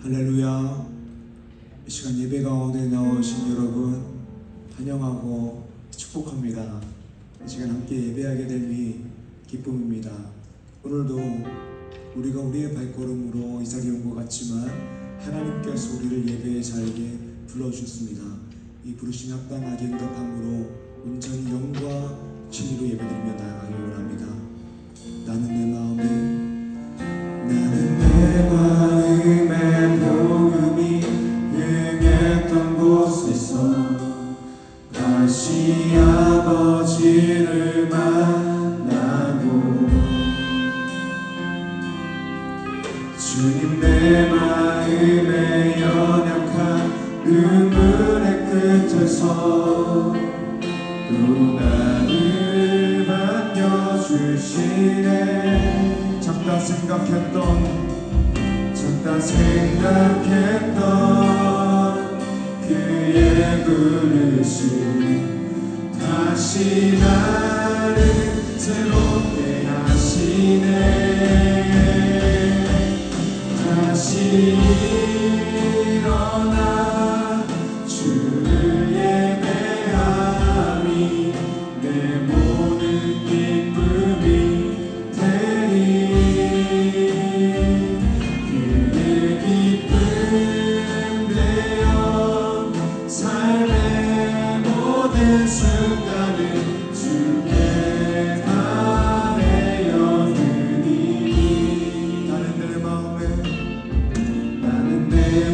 할렐루야. 이 시간 예배 가운데 나오신 여러분 환영하고 축복합니다. 이 시간 함께 예배하게 됨이 기쁨입니다. 오늘도 우리가 우리의 발걸음으로 이 자리에 온 것 같지만 하나님께서 우리를 예배에 자리에 불러주셨습니다. 이 부르심에 합당하게 응답함으로 온전히 영과 진리로 예배드리며 나아가기 원합니다. 나는 내 마음의 복음이 흥했던 곳에서 다시 아버지를 만나고 주님 내 마음의 연약한 눈물의 끝에서 또 나를 반겨주 주시네. 작다 생각했던 그의 부르심 다시 나를 새롭게 하시네. 다시 일어나 주를 예배함이 내 모든 기쁨이 되리. 그의 기쁨 되어 삶의 모든 순간을 주께 나의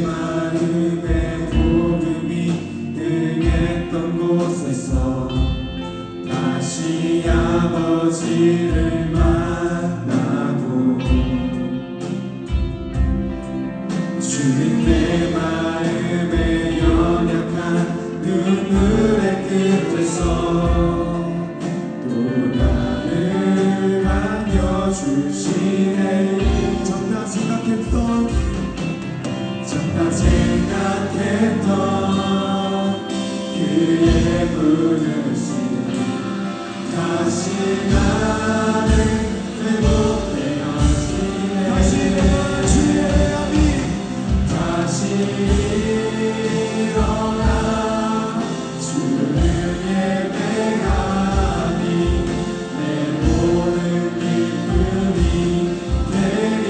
마음에 복음이 응했던 곳에서 다시 아버지를 만나고 주님 내 마음에 연약한 눈물의 끝에서 또 나를 안겨주시네. 작다 생각했던 그의 부르심 다시 나를 회복해 하시네. 다시 일어나 주를 예배하니 내 모든 기쁨이 되리.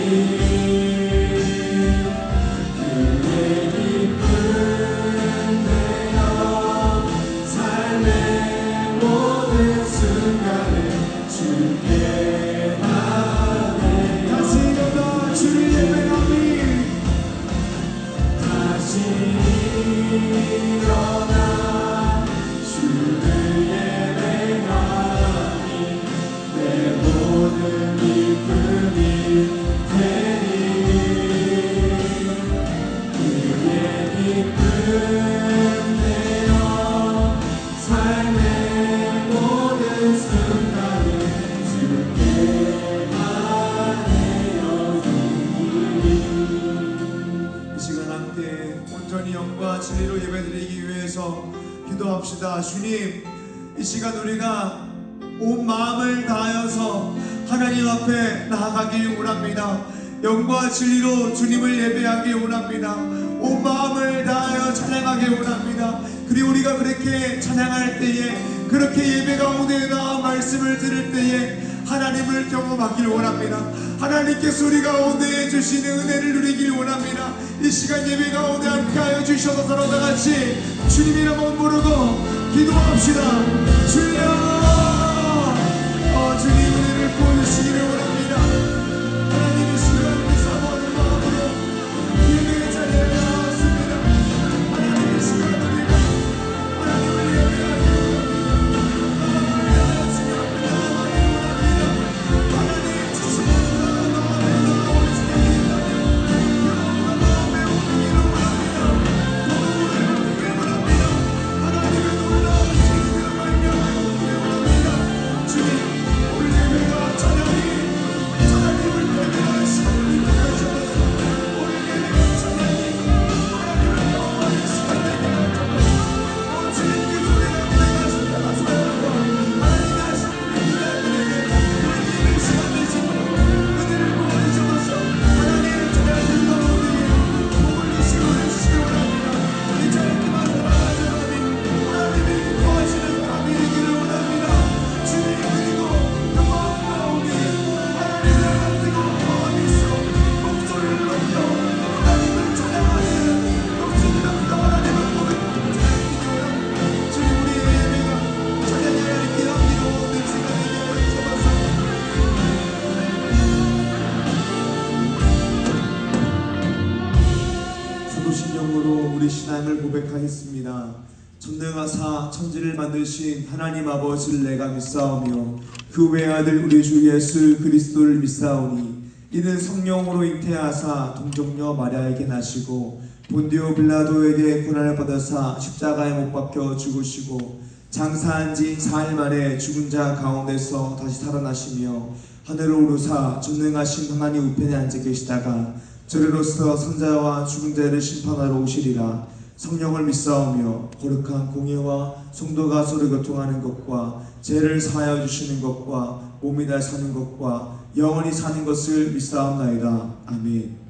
진리로 예배드리기 위해서 기도합시다. 주님, 이 시간 우리가 온 마음을 다하여서 하나님 앞에 나아가길 원합니다. 영과 진리로 주님을 예배하길 원합니다. 온 마음을 다하여 찬양하길 원합니다. 그리고 우리가 그렇게 찬양할 때에, 그렇게 예배 가운데 나아 말씀을 들을 때에 하나님을 경험하길 원합니다. 하나님께서 우리 가운데 주시는 은혜를 누리길 원합니다. 이 시간 예배 가운데 함께하여 주셔서 서로 다같이 주님 이름 부르고 기도합시다. 주여, 주님 은혜를 보여주시기를 원합니다. 하나님의 시간을 사모하는 마음으로 예배의 자리에 나왔습니다. 하나님의 시간을 우리가 하나님을 예배하기를 우리 신앙을 고백하겠습니다. 전능하사 천지를 만드신 하나님 아버지를 내가 믿사오며 그 외아들 우리 주 예수 그리스도를 믿사오니 이는 성령으로 잉태하사 동정녀 마리아에게 나시고 본디오 빌라도에게 고난을 받으사 십자가에 못 박혀 죽으시고 장사한 지 4일 만에 죽은 자 가운데서 다시 살아나시며 하늘로 오르사 전능하신 하나님 우편에 앉아 계시다가 저리로서 선자와 죽은 자를 심판하러 오시리라. 성령을 믿사오며 거룩한 공예와 성도가 서로 교통하는 것과 죄를 사하여 주시는 것과 몸이 다 사는 것과 영원히 사는 것을 믿사옵나이다. 아멘.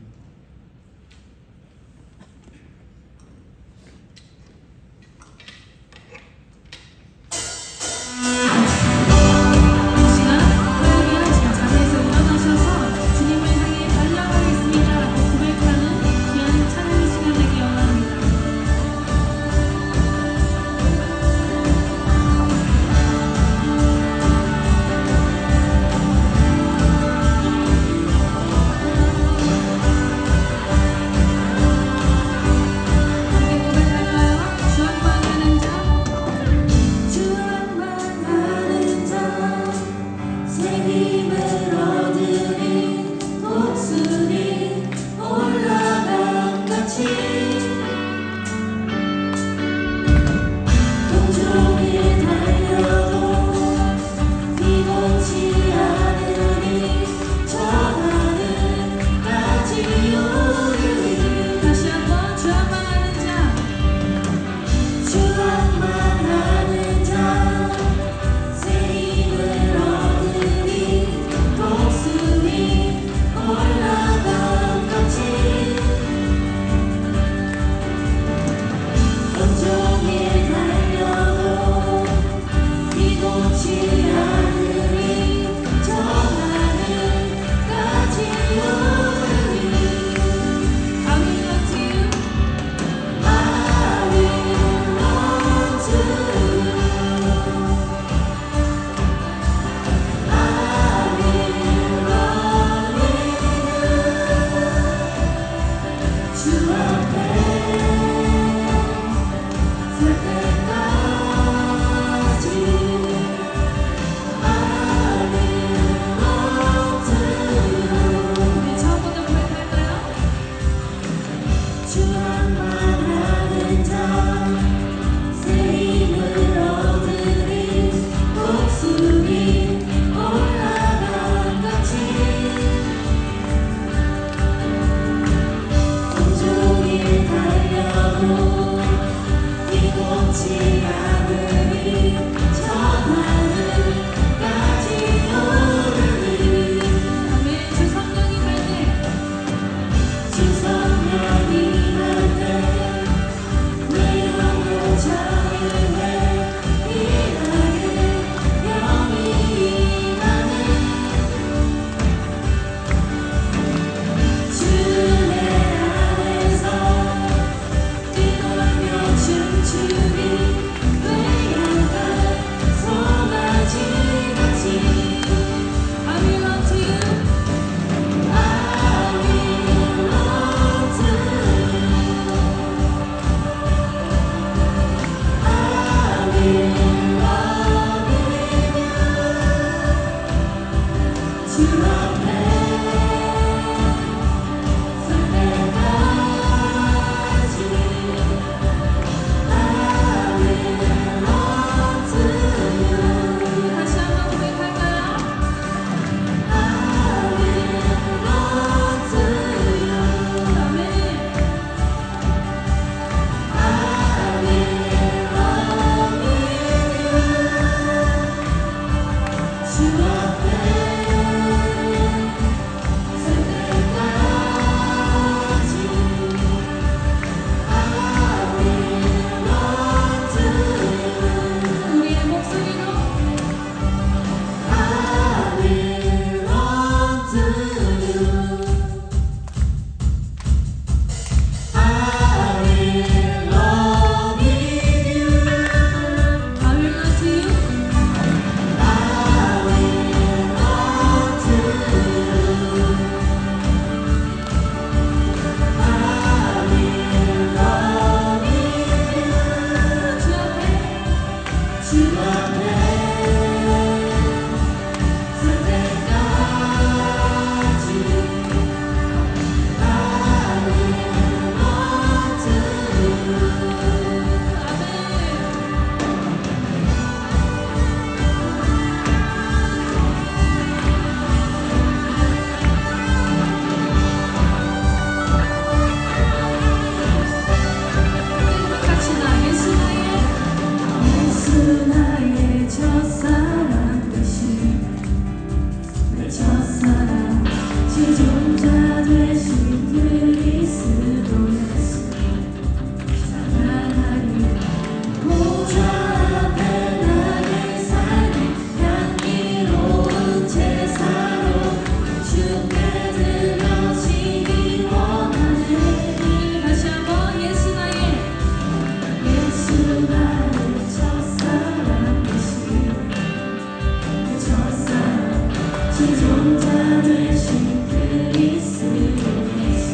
생존자 되신 그리스도 예수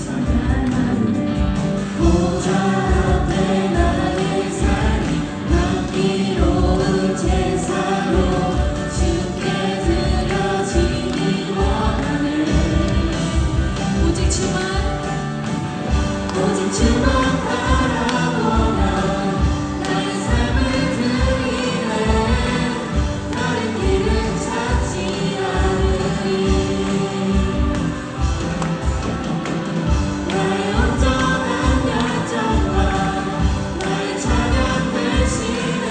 찬양하네. 보좌 앞에 나의 삶이 향기로운 제사로 주께 드려지기 원하네. 오직 주만 바라보며 나의 삶을 드리네. 다른 길은 찾지 않으리. 나의 온전한 열정과 나의 찬양 대신에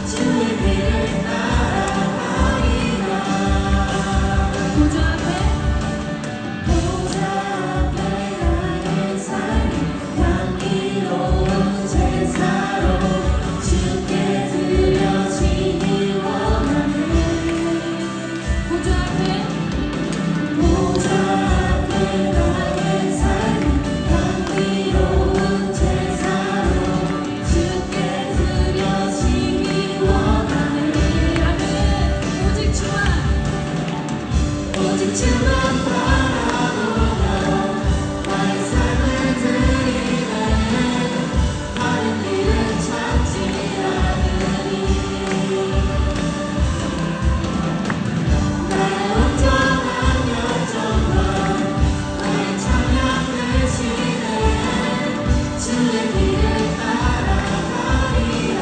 주의 길을 따라가리라. 보좌 앞에 나의 삶이 향기로운 제사로 주께 드려지기 원하네. 보좌 앞에 나의 삶이 향기로운 제사로 주께 드려지기 원하네. 아멘. 오직 주만 바라보며 나의 삶을 드리네. 다른 길은 찾지 않으리. 나의 온전한 열정과 나의 찬양 대신에 주의 길을 따라가리라.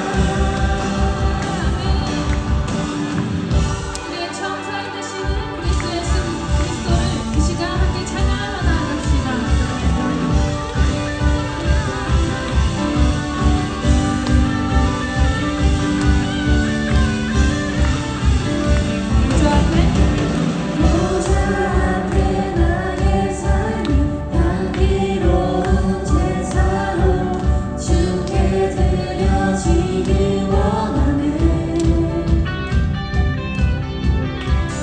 우리의 청사인 되시는 그리스도 예수 그리스도를 이 시간 함께 찬양하며 나아갑시다. 보좌 앞에 나의 삶이 향기로운 제사로 주께 드려지기 원하네.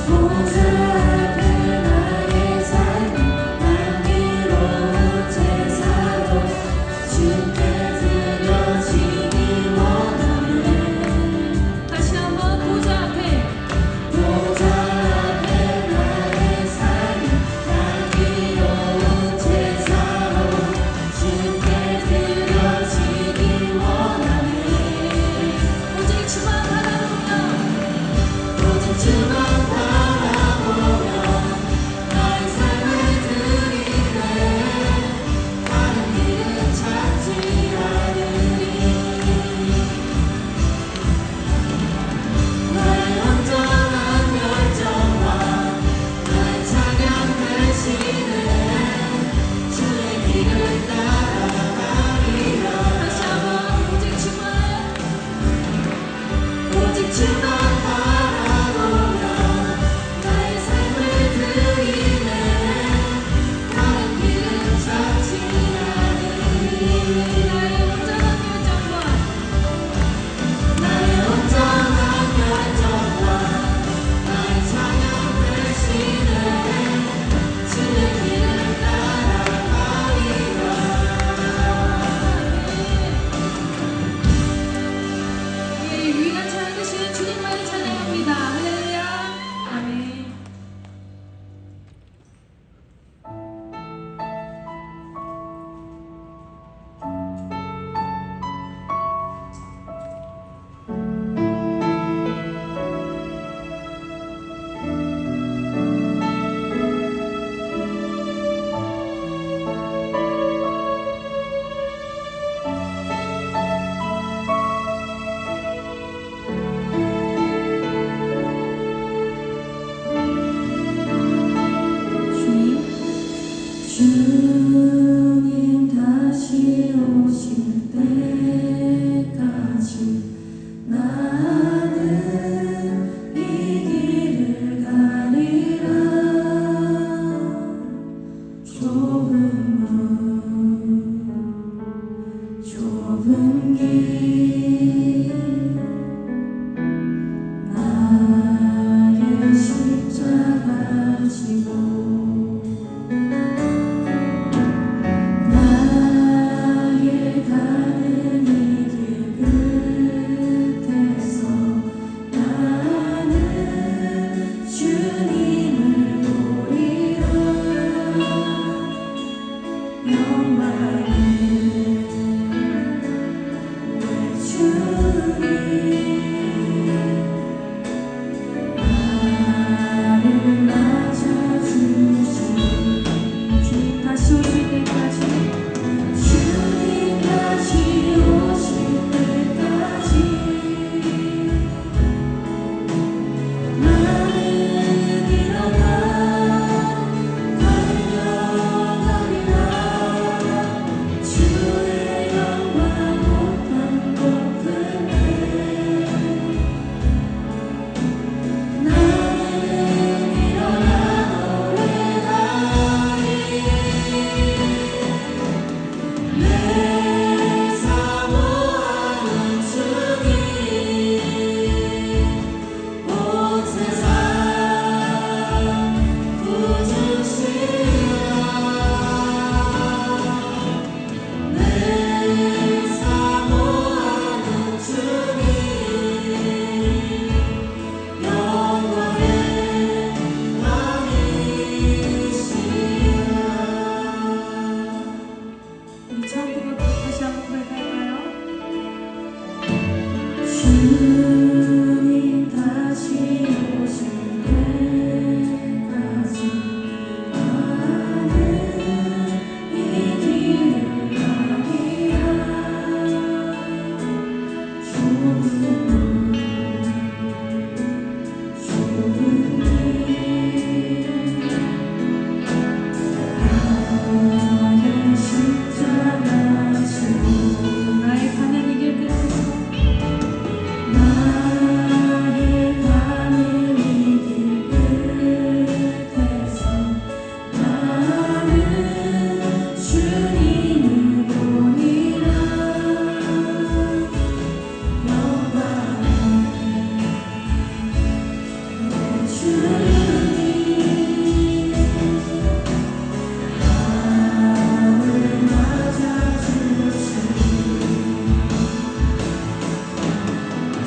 보좌 앞에 나의 삶이 향기로운 제사로 주께 드려지기 원하네. 다시 한번 보좌 앞에 나의 삶이 향기로운 제사로 주께 드려지기 원하네. 오직 주만 바라보며 나의 삶을 드리네. 다른 길은 찾지 않으리. 나의 온전한 열정과 나의 찬양 대신에 주의 길을 따라가리라. 다시 한번 오직 주만 바라보며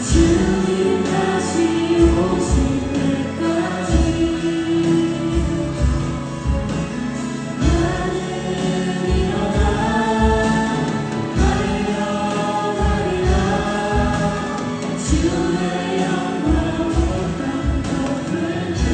주님 다시 오실 때까지 나는 일어나 달려가리라. 주의 영광 온 땅 덮을 때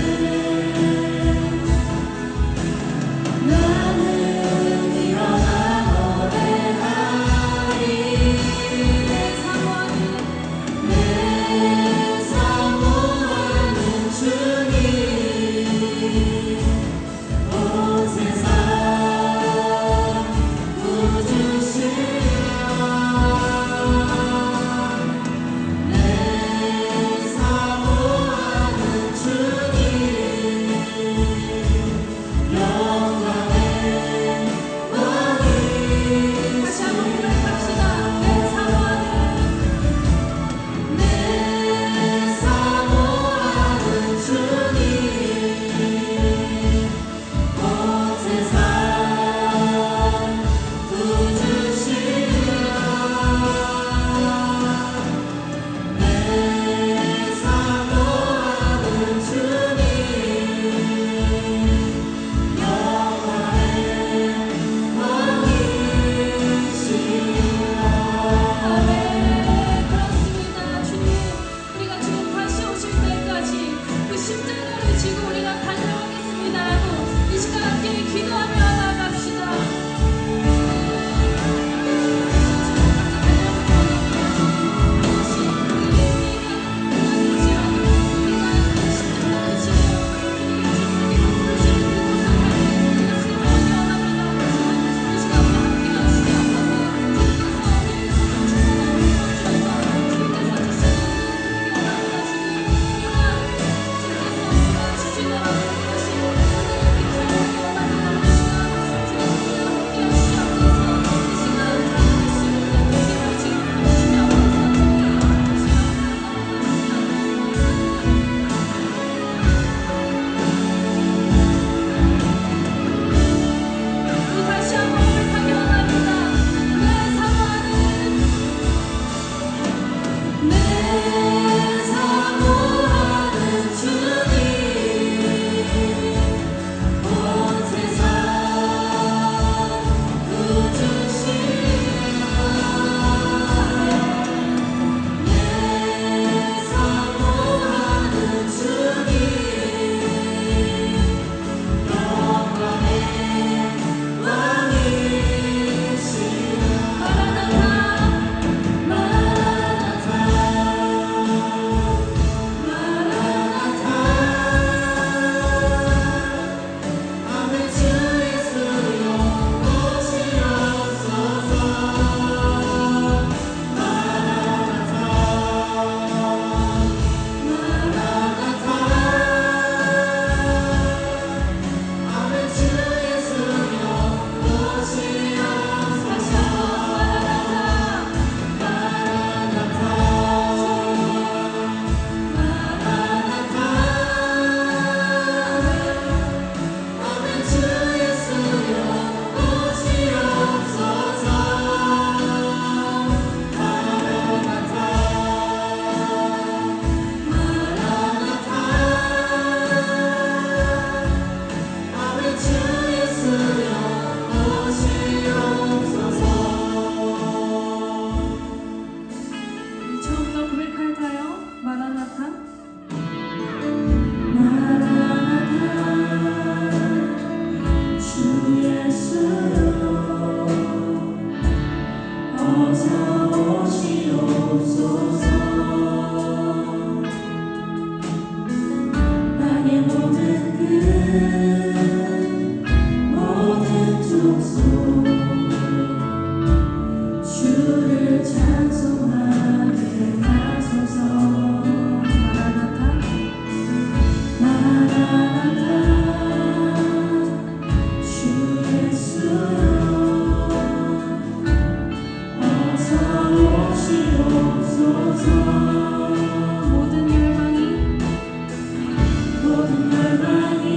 모든 열망이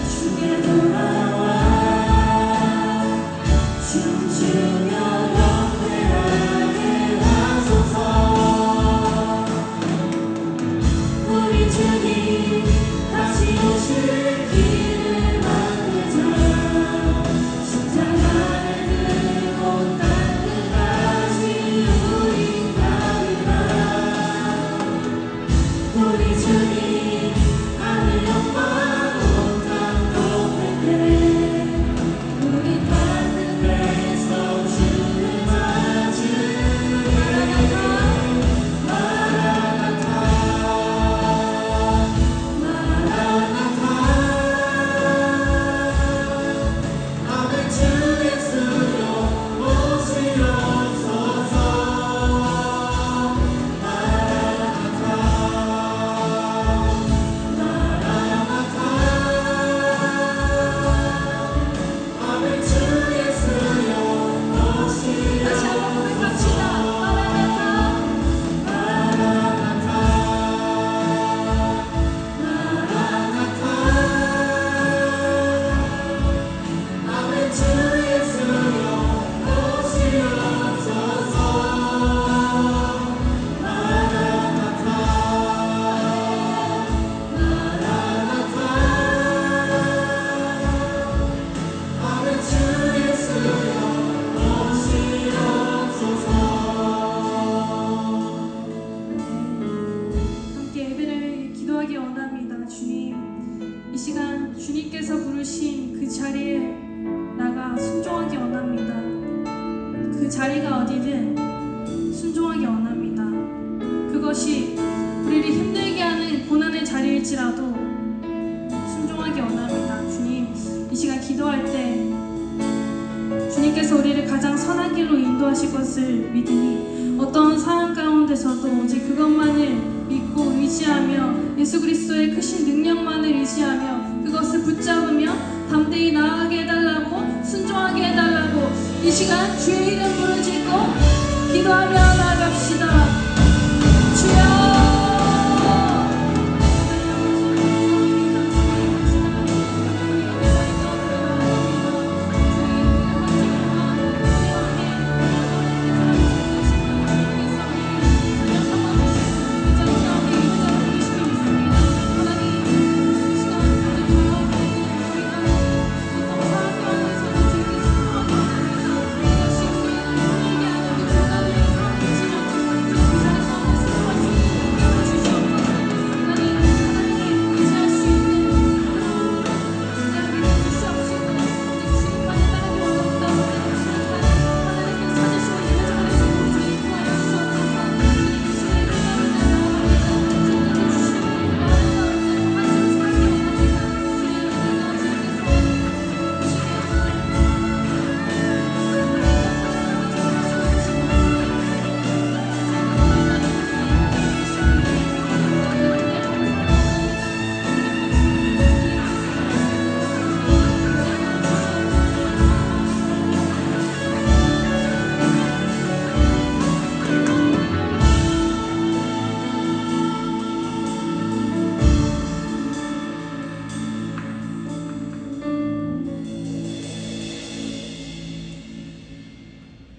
주께 돌아와 춤추며 영원하게 하소서. 우리 주님 다시 오실 길을 만들자. 십자가를 들고 땅 끝까지 우리 가리라. 우리 주님 하늘 영광 온 땅 높은데 우리 받는 데서 주를 맞으리. 마라나타 마라나타 아멘. 주 예수여 오시옵소서. 마라나타 마라나타 아멘. 주 예수여 오시옵소서. 다시 한번 고백합시다. 마라나타 마라나타 마라나타 아멘. 주 예수여 오시옵소서. 마라나타 마라나타 아멘. 주 예수여 오시옵소서. 함께 예배를 기도하기 원합니다. 주님, 이 시간 주님께서 부르신 그 자리에 나가 순종하기 원합니다. 그 자리가 어디든 순종하기 원합니다. 그것이 우리를 힘들게 하는 고난의 자리일지라도 순종하기 원합니다. 주님, 이 시간 기도할 때 주님께서 우리를 가장 선한 길로 인도하실 것을 믿으니 어떤 상황 가운데서도 오직 그것만을 믿고 의지하며 예수 그리스도의 크신 능력만을 의지하며 그것을 붙잡으며 담대히 나아가게 해달라고, 순종하게 해달라고 이 시간 주의 이름 부르짖고 기도하며 나아갑시다. 주여.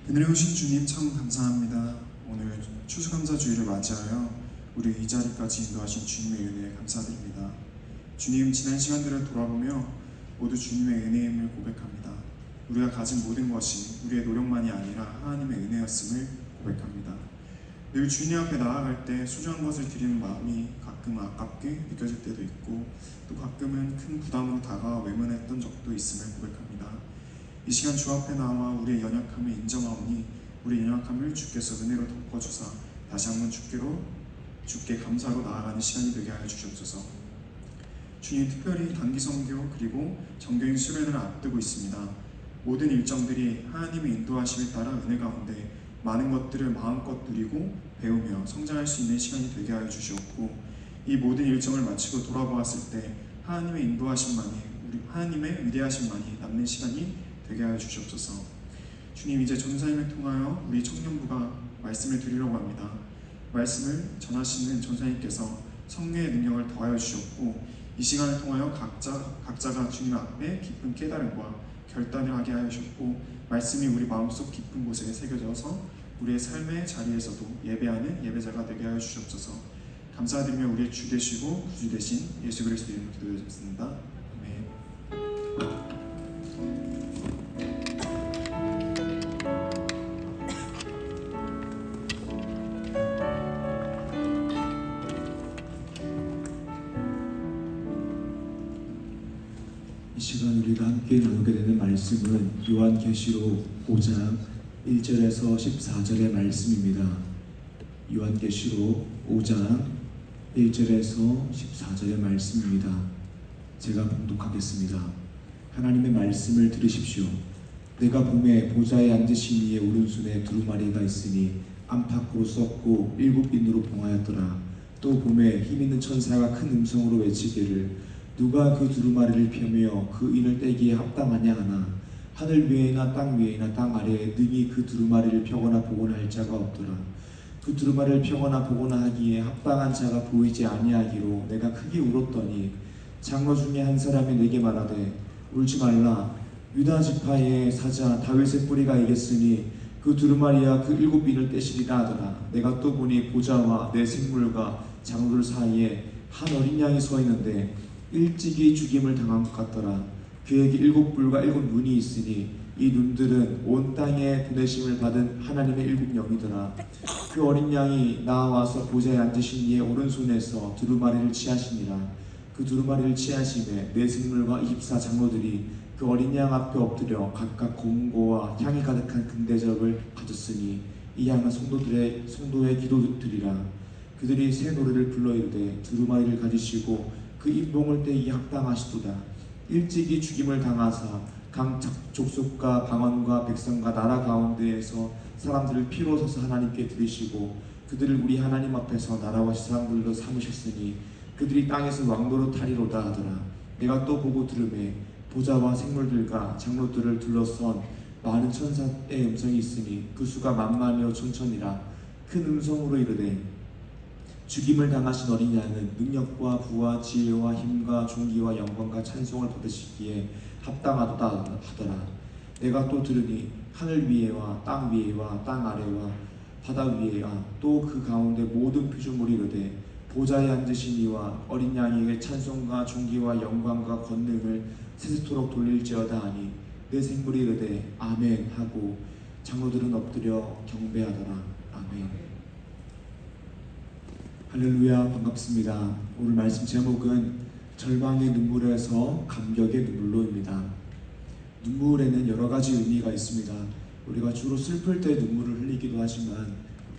은혜로우신 주님 참 감사합니다. 오늘 추수감사주의를 맞이하여 우리 이 자리까지 인도하신 주님의 은혜에 감사드립니다. 주님, 지난 시간들을 돌아보며 모두 주님의 은혜임을 고백합니다. 우리가 가진 모든 것이 우리의 노력만이 아니라 하나님의 은혜였음을 고백합니다. 늘 주님 앞에 나아갈 때 소중한 것을 드리는 마음이 가끔 아깝게 느껴질 때도 있고 또 가끔은 큰 부담으로 다가와 외면했던 적도 있음을 고백합니다. 이 시간 주 앞에 나와 우리의 연약함을 인정하오니 우리의 연약함을 주께서 은혜로 덮어주사 다시 한번 주께 감사로 나아가는 시간이 되게 하여 주시옵소서. 주님, 특별히 단기 선교 그리고 정교인 수련을 앞두고 있습니다. 모든 일정들이 하나님의 인도하심에 따라 은혜 가운데 많은 것들을 마음껏 누리고 배우며 성장할 수 있는 시간이 되게 하여 주시옵고, 이 모든 일정을 마치고 돌아보았을 때 하나님의 인도하심만이, 하나님의 위대하심만이 남는 시간이 되게 하여 주시옵소서. 주님, 이제 전사님을 통하여 우리 청년부가 말씀을 드리려고 합니다. 말씀을 전하시는 전사님께서 성령의 능력을 더하여 주셨고 이 시간을 통하여 각자가 주님 앞에 깊은 깨달음과 결단을 하게 하셨고 말씀이 우리 마음속 깊은 곳에 새겨져서 우리의 삶의 자리에서도 예배하는 예배자가 되게 하여 주시옵소서. 감사드리며 우리의 주 되시고 구주 되신 예수 그리스도 이름으로 기도드렸습니다. 아멘. 이 시간 우리가 함께 나누게 되는 말씀은 요한계시록 5장 1절에서 14절의 말씀입니다. 요한계시록 5장 1절에서 14절의 말씀입니다. 제가 봉독하겠습니다. 하나님의 말씀을 들으십시오. 내가 봄에 보좌에 앉으신 이의 오른손에 두루마리가 있으니 안팎으로 썩고 7빈으로 봉하였더라. 또 봄에 힘있는 천사가 큰 음성으로 외치기를 누가 그 두루마리를 펴며 그 인을 떼기에 합당하냐 하나 하늘 위에나 땅 위에나 땅 아래에 능히 그 두루마리를 펴거나 보거나 할 자가 없더라. 그 두루마리를 펴거나 보거나 하기에 합당한 자가 보이지 아니하기로 내가 크게 울었더니 장로 중에 한 사람이 내게 말하되 울지 말라. 유다 지파의 사자 다윗의 뿌리가 이겼으니 그 두루마리와 그 7빈을 떼시리라 하더라. 내가 또 보니 보좌와 내 생물과 장로들 사이에 한 어린 양이 서 있는데 일찍이 죽임을 당한 것 같더라. 그에게 7뿔과 7눈이 있으니 이 눈들은 온 땅에 보내심을 받은 하나님의 7영이더라. 그 어린 양이 나와서 보좌에 앉으신 이의 오른손에서 두루마리를 취하시니라. 그 두루마리를 취하심에 내 생물과 24 장로들이 그 어린 양 앞에 엎드려 각각 공고와 향이 가득한 금대접을 가졌으니 이 양은 성도의 기도들이라. 그들이 새 노래를 불러 이르되 두루마리를 가지시고 그 인봉을 떼기 합당하시도다. 일찍이 죽임을 당하사 각 족속과 방언과 백성과 나라 가운데에서 사람들을 피로 서서 하나님께 드리시고 그들을 우리 하나님 앞에서 나라와 지상들로 삼으셨으니 그들이 땅에서 왕노로 타리로다 하더라. 내가 또 보고 들으매 보좌와 생물들과 장로들을 둘러선 많은 천사의 음성이 있으니 그 수가 만만이요 천천이라. 큰 음성으로 이르되 죽임을 당하신 어린 양은 능력과 부와 지혜와 힘과 존귀와 영광과 찬송을 받으시기에 합당하도다 하더라. 내가 또 들으니 하늘 위에와 땅 위에와 땅 아래와 바다 위에와 또 그 가운데 모든 피조물이 이르되 보좌에 앉으신 이와 어린 양에게 찬송과 존귀와 영광과 권능을 세세토록 돌릴지어다 하니 내 생물이 이르되 아멘 하고 장로들은 엎드려 경배하더라. 아멘. 할렐루야. 반갑습니다. 오늘 말씀 제목은 절망의 눈물에서 감격의 눈물로입니다. 눈물에는 여러 가지 의미가 있습니다. 우리가 주로 슬플 때 눈물을 흘리기도 하지만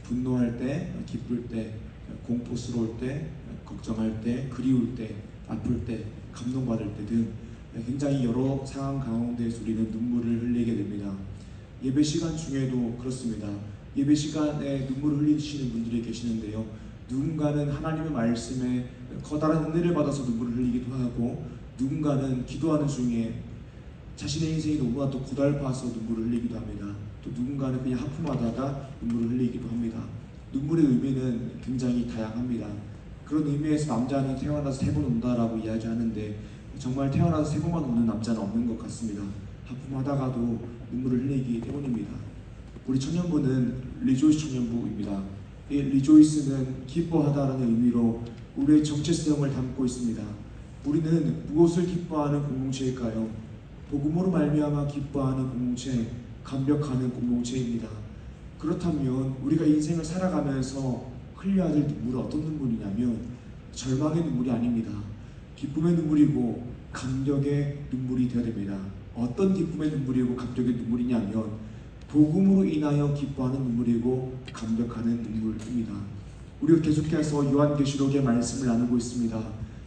분노할 때, 기쁠 때, 공포스러울 때, 걱정할 때, 그리울 때, 아플 때, 감동받을 때 등 굉장히 여러 상황 가운데에서 우리는 눈물을 흘리게 됩니다. 예배 시간 중에도 그렇습니다. 예배 시간에 눈물을 흘리시는 분들이 계시는데요. 누군가는 하나님의 말씀에 커다란 은혜를 받아서 눈물을 흘리기도 하고 누군가는 기도하는 중에 자신의 인생이 너무나도 고달파서 눈물을 흘리기도 합니다. 또 누군가는 그냥 하품하다가 눈물을 흘리기도 합니다. 눈물의 의미는 굉장히 다양합니다. 그런 의미에서 남자는 태어나서 3번 운다라고 이야기하는데 정말 태어나서 3번만 우는 남자는 없는 것 같습니다. 하품하다가도 눈물을 흘리기 때문입니다. 우리 청년부는 리조이스 청년부입니다. 이 리조이스는 기뻐하다라는 의미로 우리의 정체성을 담고 있습니다. 우리는 무엇을 기뻐하는 공동체일까요? 복음으로 말미암아 기뻐하는 공동체, 감격하는 공동체입니다. 그렇다면 우리가 인생을 살아가면서 흘려야 될 눈물은 어떤 눈물이냐면 절망의 눈물이 아닙니다. 기쁨의 눈물이고 감격의 눈물이 되어야 됩니다. 어떤 기쁨의 눈물이고 감격의 눈물이냐면 복음으로 인하여 기뻐하는 눈물이고 감격하는 눈물입니다. 우리가 계속해서 요한계시록의 말씀을 나누고 있습니다.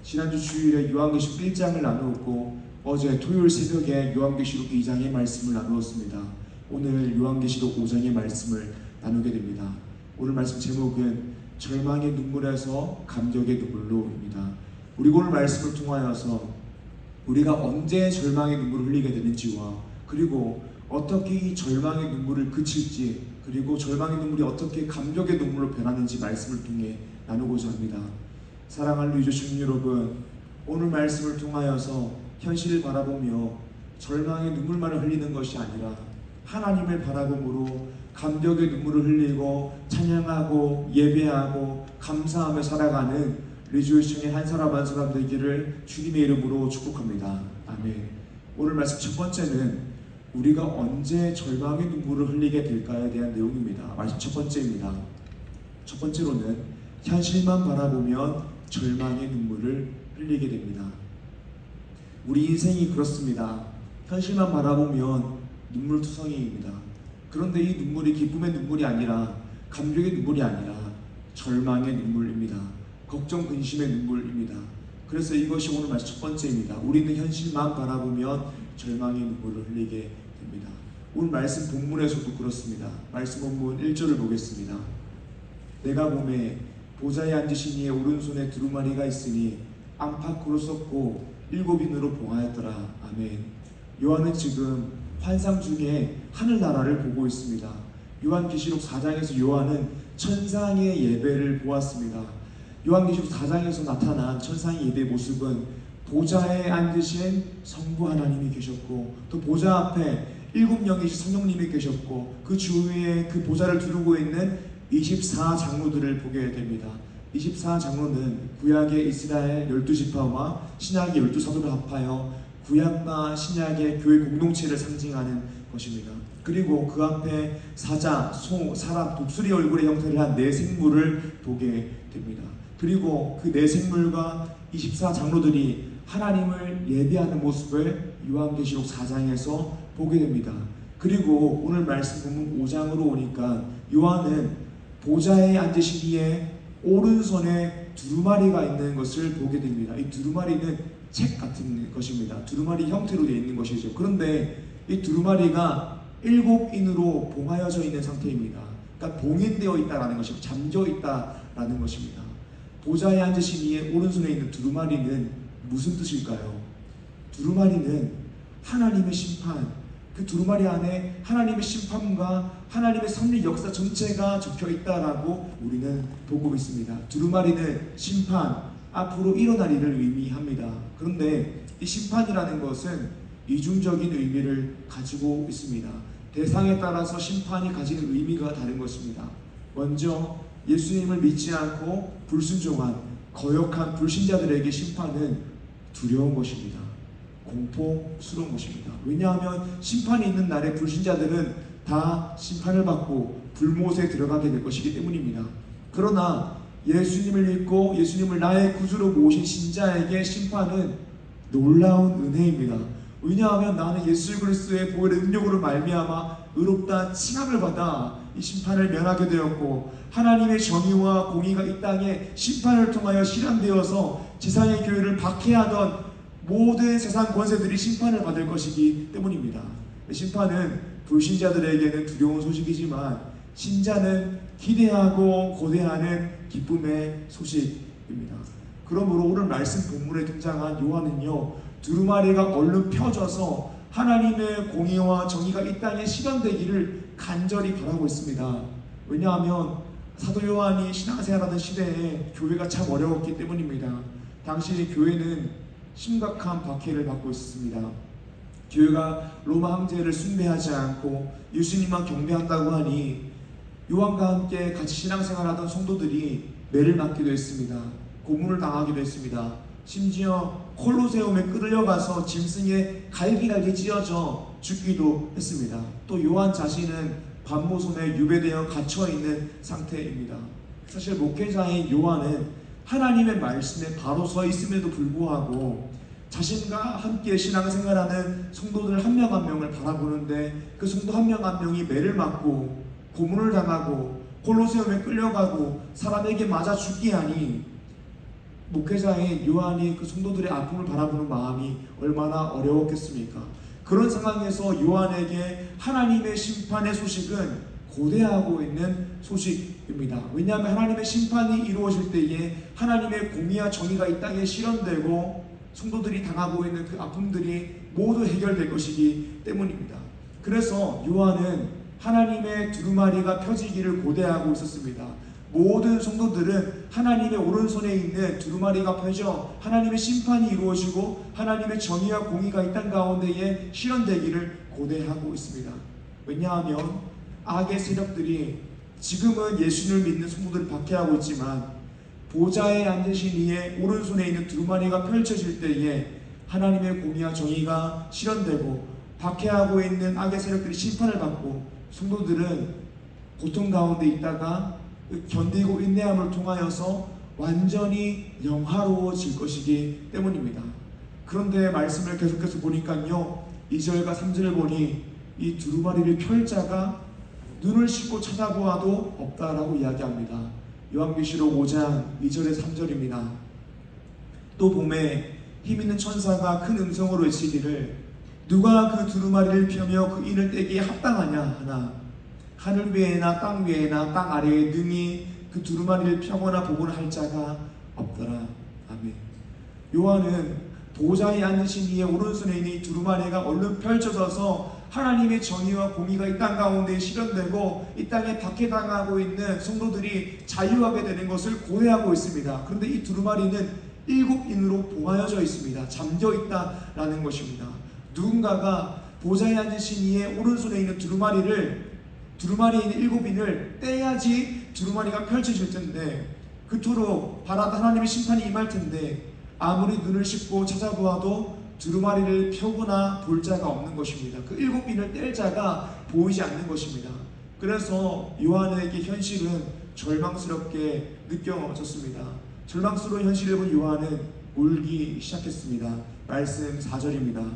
지난주 주일에 요한계시록 1장을 나누었고 어제 토요일 새벽에 요한계시록 2장의 말씀을 나누었습니다. 오늘 요한계시록 5장의 말씀을 나누게 됩니다. 오늘 말씀 제목은 절망의 눈물에서 감격의 눈물로입니다. 우리 오늘 말씀을 통하여서 우리가 언제 절망의 눈물을 흘리게 되는지와 그리고 어떻게 이 절망의 눈물을 그칠지 그리고 절망의 눈물이 어떻게 감격의 눈물로 변하는지 말씀을 통해 나누고자 합니다. 사랑하는 리조 주민 여러분, 오늘 말씀을 통하여서 현실을 바라보며 절망의 눈물만을 흘리는 것이 아니라 하나님을 바라봄으로 감격의 눈물을 흘리고 찬양하고 예배하고 감사하며 살아가는 리조의 중에 한 사람 한 사람 되기를 주님의 이름으로 축복합니다. 아멘. 오늘 말씀 첫 번째는 우리가 언제 절망의 눈물을 흘리게 될까에 대한 내용입니다. 말씀 첫 번째입니다. 첫 번째로는 현실만 바라보면 절망의 눈물을 흘리게 됩니다. 우리 인생이 그렇습니다. 현실만 바라보면 눈물투성이입니다. 그런데 이 눈물이 기쁨의 눈물이 아니라 감격의 눈물이 아니라 절망의 눈물입니다. 걱정 근심의 눈물입니다. 그래서 이것이 오늘 말씀 첫 번째입니다. 우리는 현실만 바라보면 절망의 눈물을 흘리게 됩니다. 오늘 말씀 본문에서도 그렇습니다. 말씀 본문 1절을 보겠습니다. 내가 보매 보좌에 앉으신 이의 오른손에 두루마리가 있으니 안팎으로 썼고 7인으로 봉하였더라. 아멘. 요한은 지금 환상 중에 하늘나라를 보고 있습니다. 요한계시록 4장에서 요한은 천상의 예배를 보았습니다. 요한계시록 4장에서 나타난 천상의 예배의 모습은 보좌에 앉으신 성부 하나님이 계셨고 또 보좌 앞에 7명이신 성령님이 계셨고 그 주위에 그 보좌를 두르고 있는 24장로들을 보게 됩니다. 24장로는 구약의 이스라엘 12지파와 신약의 12사도를 합하여 구약과 신약의 교회 공동체를 상징하는 것입니다. 그리고 그 앞에 사자, 소, 사람, 독수리 얼굴의 형태를 한 네 생물을 보게 됩니다. 그리고 그 네 생물과 24장로들이 하나님을 예배하는 모습을 요한계시록 4장에서 보게 됩니다. 그리고 오늘 말씀 보면 5장으로 오니까 요한은 보좌에 앉으신 이의 오른손에 두루마리가 있는 것을 보게 됩니다. 이 두루마리는 책 같은 것입니다. 두루마리 형태로 되어 있는 것이죠. 그런데 이 두루마리가 7인으로 봉하여져 있는 상태입니다. 그러니까 봉인되어 있다라는 것이고 잠겨 있다라는 것입니다. 보좌에 앉으신 이의 오른손에 있는 두루마리는 무슨 뜻일까요? 두루마리는 하나님의 심판, 그 두루마리 안에 하나님의 심판과 하나님의 섭리 역사 전체가 적혀 있다라고 우리는 보고 있습니다. 두루마리는 심판, 앞으로 일어날 일을 의미합니다. 그런데 이 심판이라는 것은 이중적인 의미를 가지고 있습니다. 대상에 따라서 심판이 가지는 의미가 다른 것입니다. 먼저 예수님을 믿지 않고 불순종한 거역한 불신자들에게 심판은 두려운 것입니다. 공포스러운 것입니다. 왜냐하면 심판이 있는 날에 불신자들은 다 심판을 받고 불못에 들어가게 될 것이기 때문입니다. 그러나 예수님을 믿고 예수님을 나의 구주로 모신 신자에게 심판은 놀라운 은혜입니다. 왜냐하면 나는 예수 그리스도의 보혈의 능력으로 말미암아 의롭다 칭함을 받아 이 심판을 면하게 되었고 하나님의 정의와 공의가 이 땅에 심판을 통하여 실현되어서 지상의 교회를 박해하던 모든 세상 권세들이 심판을 받을 것이기 때문입니다. 심판은 불신자들에게는 두려운 소식이지만 신자는 기대하고 고대하는 기쁨의 소식입니다. 그러므로 오늘 말씀 본문에 등장한 요한은요, 두루마리가 얼른 펴져서 하나님의 공의와 정의가 이 땅에 실현되기를 간절히 바라고 있습니다. 왜냐하면 사도 요한이 신앙생활하던 시대에 교회가 참 어려웠기 때문입니다. 당시 교회는 심각한 박해를 받고 있었습니다. 교회가 로마 황제를 숭배하지 않고 예수님만 경배한다고 하니 요한과 함께 같이 신앙생활하던 성도들이 매를 맞기도 했습니다. 고문을 당하기도 했습니다. 심지어 콜로세움에 끌려가서 짐승의 갈기갈기 찢어져 죽기도 했습니다. 또 요한 자신은 반모섬에 유배되어 갇혀있는 상태입니다. 사실 목회자인 요한은 하나님의 말씀에 바로 서 있음에도 불구하고 자신과 함께 신앙생활하는 성도들 한 명 한 명을 바라보는데 그 성도 한 명 한 명이 매를 맞고 고문을 당하고 콜로세움에 끌려가고 사람에게 맞아 죽게 하니 목회자인 요한이 그 성도들의 아픔을 바라보는 마음이 얼마나 어려웠겠습니까? 그런 상황에서 요한에게 하나님의 심판의 소식은 고대하고 있는 소식입니다. 왜냐하면 하나님의 심판이 이루어질 때에 하나님의 공의와 정의가 이 땅에 실현되고 성도들이 당하고 있는 그 아픔들이 모두 해결될 것이기 때문입니다. 그래서 요한은 하나님의 두루마리가 펴지기를 고대하고 있었습니다. 모든 성도들은 하나님의 오른손에 있는 두루마리가 펴져 하나님의 심판이 이루어지고 하나님의 정의와 공의가 이 땅 가운데에 실현되기를 고대하고 있습니다. 왜냐하면 악의 세력들이 지금은 예수님을 믿는 성도들을 박해하고 있지만 보좌에 앉으신 이의 오른손에 있는 두루마리가 펼쳐질 때에 하나님의 공의와 정의가 실현되고 박해하고 있는 악의 세력들이 심판을 받고 성도들은 고통 가운데 있다가 견디고 인내함을 통하여서 완전히 영화로워질 것이기 때문입니다. 그런데 말씀을 계속해서 보니까요, 2절과 3절을 보니 이 두루마리를 펼 자가 눈을 씻고 찾아보아도 없다라고 이야기합니다. 요한계시록 5장 2절에 3절입니다. 또 봄에 힘있는 천사가 큰 음성으로 외치기를 누가 그 두루마리를 펴며 그 인을 떼기에 합당하냐 하나 하늘 위에나 땅 위에나 땅 아래에 능히 그 두루마리를 펴거나 보거나 할 자가 없더라. 아멘. 요한은 보좌에 앉으신 이의 오른손에 있는 이 두루마리가 얼른 펼쳐져서 하나님의 정의와 공의가 이 땅 가운데 실현되고 이 땅에 박해당하고 있는 성도들이 자유하게 되는 것을 고대하고 있습니다. 그런데 이 두루마리는 7인으로 봉하여져 있습니다. 잠겨 있다라는 것입니다. 누군가가 보좌에 앉으신 이의 오른손에 있는 두루마리에 있는 7인을 떼야지 두루마리가 펼쳐질 텐데 그토록 바라다 하나님의 심판이 임할 텐데 아무리 눈을 씻고 찾아보아도 두루마리를 펴거나 볼 자가 없는 것입니다. 그 7인을 뗄 자가 보이지 않는 것입니다. 그래서 요한에게 현실은 절망스럽게 느껴졌습니다. 절망스러운 현실을 본 요한은 울기 시작했습니다. 말씀 4절입니다.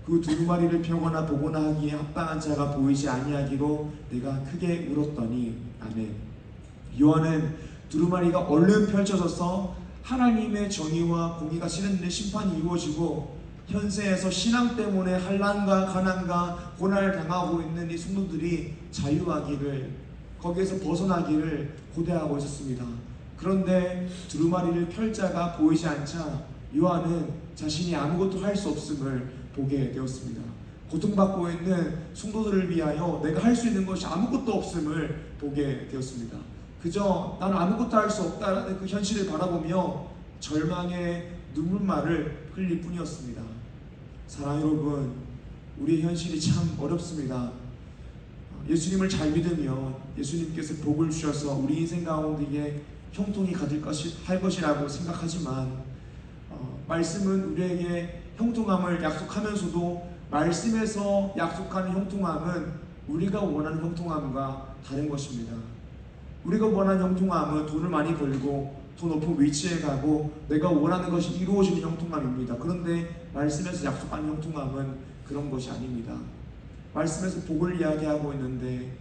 그 두루마리를 펴거나 보거나 하기에 합당한 자가 보이지 아니하기로 내가 크게 울었더니 아멘. 요한은 두루마리가 얼른 펼쳐져서 하나님의 정의와 공의가 실현되는 심판이 이루어지고 현세에서 신앙 때문에 환난과 가난과 고난을 당하고 있는 이 성도들이 자유하기를 거기에서 벗어나기를 고대하고 있었습니다. 그런데 두루마리를 펼 자가 보이지 않자 요한은 자신이 아무것도 할 수 없음을 보게 되었습니다. 고통받고 있는 성도들을 위하여 내가 할 수 있는 것이 아무것도 없음을 보게 되었습니다. 그저 나는 아무것도 할 수 없다라는 그 현실을 바라보며 절망의 눈물말을 흘릴 뿐이었습니다. 사랑 여러분, 우리의 현실이 참 어렵습니다. 예수님을 잘 믿으면 예수님께서 복을 주셔서 우리 인생 가운데에 형통이 할 것이라고 생각하지만 말씀은 우리에게 형통함을 약속하면서도 말씀에서 약속하는 형통함은 우리가 원하는 형통함과 다른 것입니다. 우리가 원하는 형통함은 돈을 많이 벌고 더 높은 위치에 가고 내가 원하는 것이 이루어지는 형통함입니다. 그런데 말씀에서 약속하는 형통함은 그런 것이 아닙니다. 말씀에서 복을 이야기하고 있는데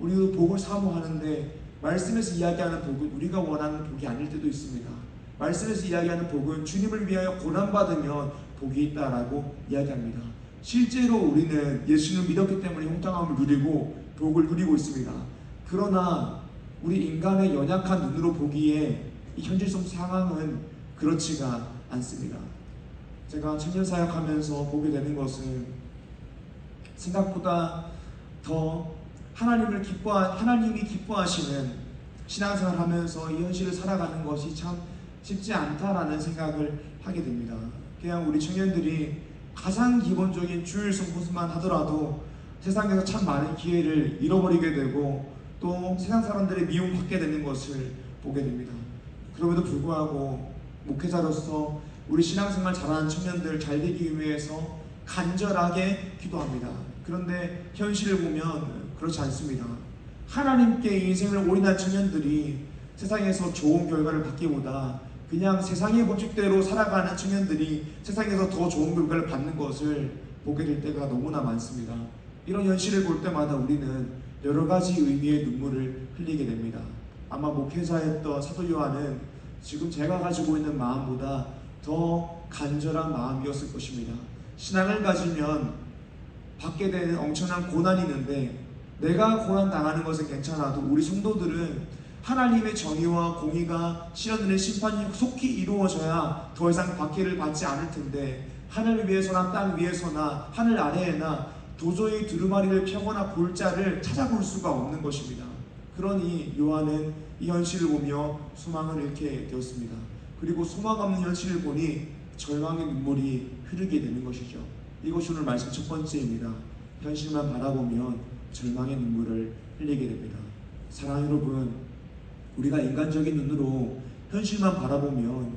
우리도 복을 사모하는데 말씀에서 이야기하는 복은 우리가 원하는 복이 아닐 때도 있습니다. 말씀에서 이야기하는 복은 주님을 위하여 고난받으면 복이 있다라고 이야기합니다. 실제로 우리는 예수님을 믿었기 때문에 형통함을 누리고 복을 누리고 있습니다. 그러나 우리 인간의 연약한 눈으로 보기에 이 현실성 상황은 그렇지가 않습니다. 제가 청년 사역하면서 보게 되는 것은 생각보다 더 하나님이 기뻐하시는 신앙생활을 하면서 이 현실을 살아가는 것이 참 쉽지 않다라는 생각을 하게 됩니다. 그냥 우리 청년들이 가장 기본적인 주일성 모습만 하더라도 세상에서 참 많은 기회를 잃어버리게 되고 또 세상 사람들의 미움받게 되는 것을 보게 됩니다. 그럼에도 불구하고 목회자로서 우리 신앙생활 잘하는 청년들 잘 되기 위해서 간절하게 기도합니다. 그런데 현실을 보면 그렇지 않습니다. 하나님께 인생을 올인한 청년들이 세상에서 좋은 결과를 받기보다 그냥 세상의 법칙대로 살아가는 청년들이 세상에서 더 좋은 결과를 받는 것을 보게 될 때가 너무나 많습니다. 이런 현실을 볼 때마다 우리는 여러 가지 의미의 눈물을 흘리게 됩니다. 아마 목회자였던 사도 요한은 지금 제가 가지고 있는 마음보다 더 간절한 마음이었을 것입니다. 신앙을 가지면 받게 되는 엄청난 고난이 있는데 내가 고난 당하는 것은 괜찮아도 우리 성도들은 하나님의 정의와 공의가 실현되는 심판이 속히 이루어져야 더 이상 박해를 받지 않을 텐데 하늘 위에서나 땅 위에서나 하늘 아래에나 도저히 두루마리를 펴거나 볼 자를 찾아볼 수가 없는 것입니다. 그러니 요한은 이 현실을 보며 소망을 잃게 되었습니다. 그리고 소망 없는 현실을 보니 절망의 눈물이 흐르게 되는 것이죠. 이것이 오늘 말씀 첫 번째입니다. 현실만 바라보면 절망의 눈물을 흘리게 됩니다. 사랑하는 여러분, 우리가 인간적인 눈으로 현실만 바라보면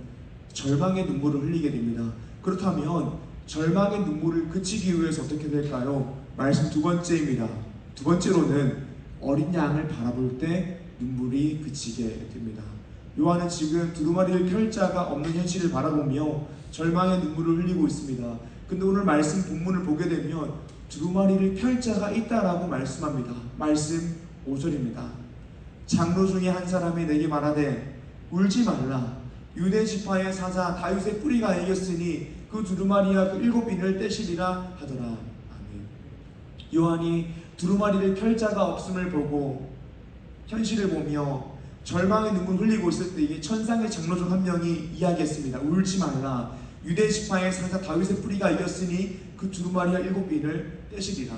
절망의 눈물을 흘리게 됩니다. 그렇다면 절망의 눈물을 그치기 위해서 어떻게 될까요? 말씀 두 번째입니다. 두 번째로는 어린 양을 바라볼 때 눈물이 그치게 됩니다. 요한은 지금 두루마리를 펼 자가 없는 현실을 바라보며 절망의 눈물을 흘리고 있습니다. 근데 오늘 말씀 본문을 보게 되면 두루마리를 펼 자가 있다라고 말씀합니다. 말씀 5절입니다. 장로 중에 한 사람이 내게 말하되 울지 말라. 유대 지파의 사자 다윗의 뿌리가 이겼으니 그 두루마리와 그 7인을 떼시리라 하더라. 아멘. 요한이 두루마리를 펼 자가 없음을 보고 현실을 보며 절망의 눈물 흘리고 있을 때 이게 천상의 장로 중 한 명이 이야기했습니다. 울지 말라. 유대 지파의 사자 다윗의 뿌리가 이겼으니 그 두루마리와 7인을 떼시리라.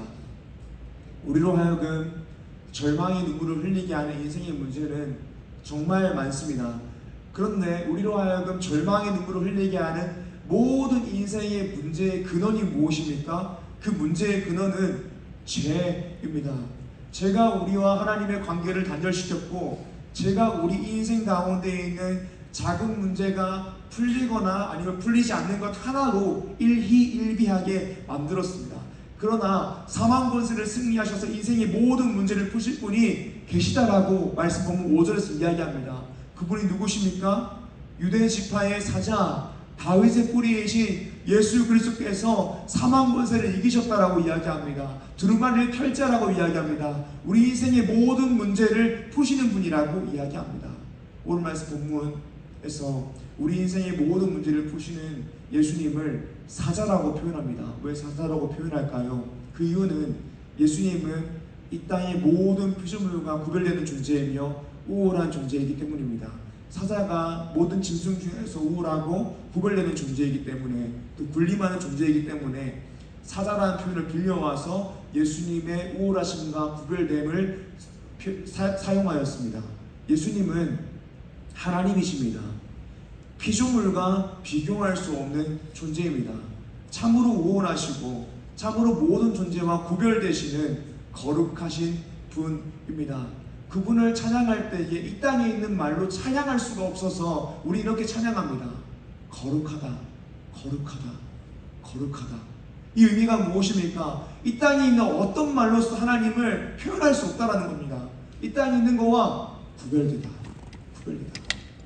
우리로 하여금 절망의 눈물을 흘리게 하는 인생의 문제는 정말 많습니다. 그런데 우리로 하여금 절망의 눈물을 흘리게 하는 모든 인생의 문제의 근원이 무엇입니까? 그 문제의 근원은 죄입니다. 제가 우리와 하나님의 관계를 단절시켰고, 제가 우리 인생 가운데 있는 작은 문제가 풀리거나 아니면 풀리지 않는 것 하나로 일희일비하게 만들었습니다. 그러나 사망 권세를 승리하셔서 인생의 모든 문제를 푸실 분이 계시다라고 말씀 본문 5절에서 이야기합니다. 그분이 누구십니까? 유대 지파의 사자 다윗의 뿌리이신 예수 그리스도께서 사망 권세를 이기셨다라고 이야기합니다. 두루마리를 펼 자라고 이야기합니다. 우리 인생의 모든 문제를 푸시는 분이라고 이야기합니다. 오늘 말씀 본문에서 우리 인생의 모든 문제를 푸시는 예수님을 사자라고 표현합니다. 왜 사자라고 표현할까요? 그 이유는 예수님은 이 땅의 모든 피조물과 구별되는 존재이며 우월한 존재이기 때문입니다. 사자가 모든 짐승 중에서 우월하고 구별되는 존재이기 때문에, 또 군림하는 존재이기 때문에 사자라는 표현을 빌려와서 예수님의 우월하심과 구별됨을 사용하였습니다. 예수님은 하나님이십니다. 피조물과 비교할 수 없는 존재입니다. 참으로 우월하시고 참으로 모든 존재와 구별되시는 거룩하신 분입니다. 그분을 찬양할 때에 이 땅에 있는 말로 찬양할 수가 없어서 우리 이렇게 찬양합니다. 거룩하다, 거룩하다, 거룩하다. 이 의미가 무엇입니까? 이 땅에 있는 어떤 말로서 하나님을 표현할 수 없다라는 겁니다. 이 땅에 있는 거와 구별되다, 구별되다.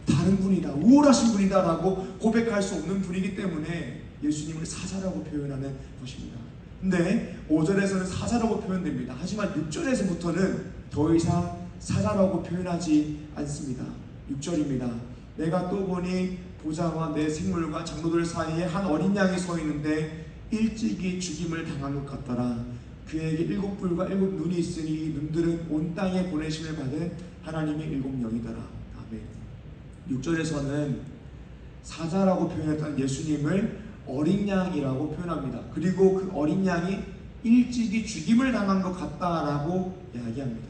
다른 분이다, 우월하신 분이다 라고 고백할 수 없는 분이기 때문에 예수님을 사자라고 표현하는 것입니다. 근데 5절에서는 사자라고 표현됩니다. 하지만 6절에서부터는 더 이상 사자라고 표현하지 않습니다. 6절입니다. 내가 또 보니 보좌와 내 생물과 장로들 사이에 한 어린 양이 서 있는데 일찍이 죽임을 당한 것 같더라. 그에게 7뿔과 7눈이 있으니 이 눈들은 온 땅에 보내심을 받은 하나님의 7영이더라. 아멘. 6절에서는 사자라고 표현했던 예수님을 어린 양이라고 표현합니다. 그리고 그 어린 양이 일찍이 죽임을 당한 것 같다라고 이야기합니다.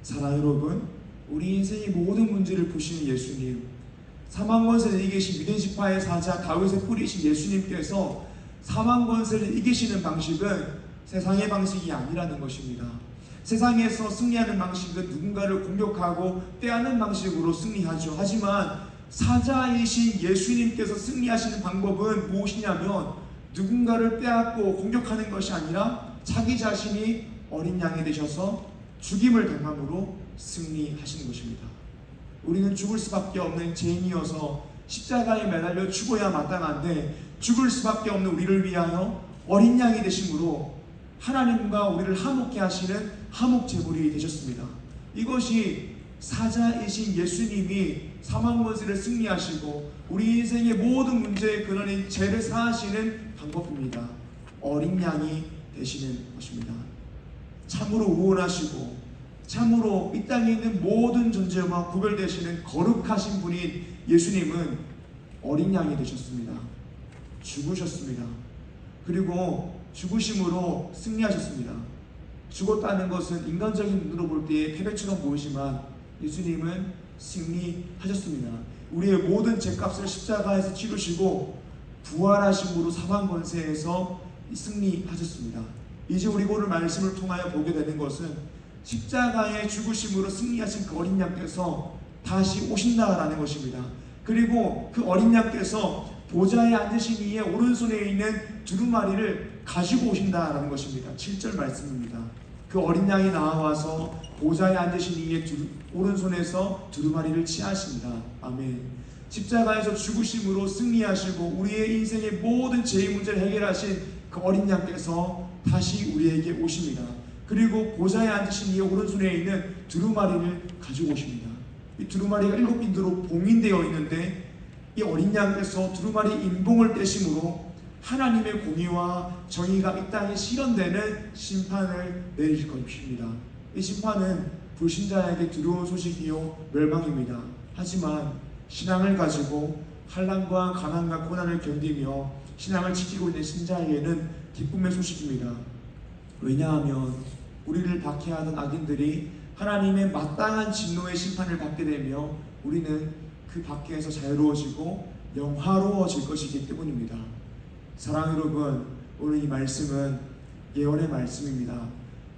사랑하는 여러분, 우리 인생의 모든 문제를 푸시는 예수님, 사망 권세를 이기신 유대 지파의 사자 다윗의 뿌리신 예수님께서 사망 권세를 이기시는 방식은 세상의 방식이 아니라는 것입니다. 세상에서 승리하는 방식은 누군가를 공격하고 빼앗는 방식으로 승리하죠. 하지만 사자이신 예수님께서 승리하시는 방법은 무엇이냐면 누군가를 빼앗고 공격하는 것이 아니라 자기 자신이 어린 양이 되셔서 죽임을 당함으로 승리하시는 것입니다. 우리는 죽을 수밖에 없는 죄인이어서 십자가에 매달려 죽어야 마땅한데 죽을 수밖에 없는 우리를 위하여 어린 양이 되심으로 하나님과 우리를 화목케 하시는 화목 제물이 되셨습니다. 이것이 사자이신 예수님이 사망 권세를 승리하시고 우리 인생의 모든 문제의 근원인 죄를 사하시는 방법입니다. 어린 양이 되시는 것입니다. 참으로 우월하시고 참으로 이 땅에 있는 모든 존재와 구별되시는 거룩하신 분인 예수님은 어린 양이 되셨습니다. 죽으셨습니다. 그리고 죽으심으로 승리하셨습니다. 죽었다는 것은 인간적인 눈으로 볼 때의 패배처럼 보이지만 예수님은 승리하셨습니다. 우리의 모든 죄값을 십자가에서 치르시고 부활하심으로 사망 권세에서 승리하셨습니다. 이제 우리 오늘 말씀을 통하여 보게 되는 것은 십자가의 죽으심으로 승리하신 그 어린 양께서 다시 오신다라는 것입니다. 그리고 그 어린 양께서 보좌에 앉으신 이의 오른손에 있는 두루마리를 가지고 오신다라는 것입니다. 7절 말씀입니다. 그 어린 양이 나와서 보좌에 앉으신 이의 오른손에서 두루마리를 취하신다. 아멘. 십자가에서 죽으심으로 승리하시고 우리의 인생의 모든 죄의 문제를 해결하신 그 어린 양께서 다시 우리에게 오십니다. 그리고 보좌에 앉으신 이의 오른손에 있는 두루마리를 가지고 오십니다. 이 두루마리가 7빈도로 봉인되어 있는데 이 어린 양께서 두루마리 인봉을 떼심으로 하나님의 공의와 정의가 이 땅에 실현되는 심판을 내리실 것입니다. 이 심판은 불신자에게 두려운 소식이요 멸망입니다. 하지만 신앙을 가지고 환난과 가난과 고난을 견디며 신앙을 지키고 있는 신자에게는 기쁨의 소식입니다. 왜냐하면 우리를 박해하는 악인들이 하나님의 마땅한 진노의 심판을 받게 되며 우리는 그 박해에서 자유로워지고 영화로워질 것이기 때문입니다. 사랑하는 여러분, 오늘 이 말씀은 예언의 말씀입니다.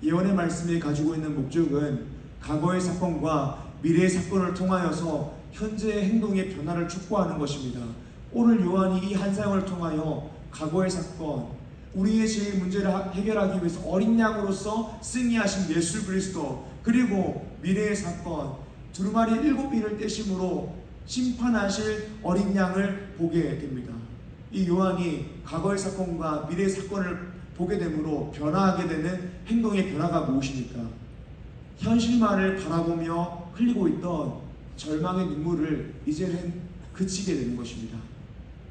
예언의 말씀이 가지고 있는 목적은 과거의 사건과 미래의 사건을 통하여서 현재의 행동의 변화를 촉구하는 것입니다. 오늘 요한이 이 한 사역을 통하여 과거의 사건, 우리의 죄의 문제를 해결하기 위해서 어린 양으로서 승리하신 예수 그리스도, 그리고 미래의 사건, 두루마리 7빈을 떼심으로 심판하실 어린 양을 보게 됩니다. 이 요한이 과거의 사건과 미래의 사건을 보게 되므로 변화하게 되는 행동의 변화가 무엇입니까? 현실만을 바라보며 흘리고 있던 절망의 눈물을 이제는 그치게 되는 것입니다.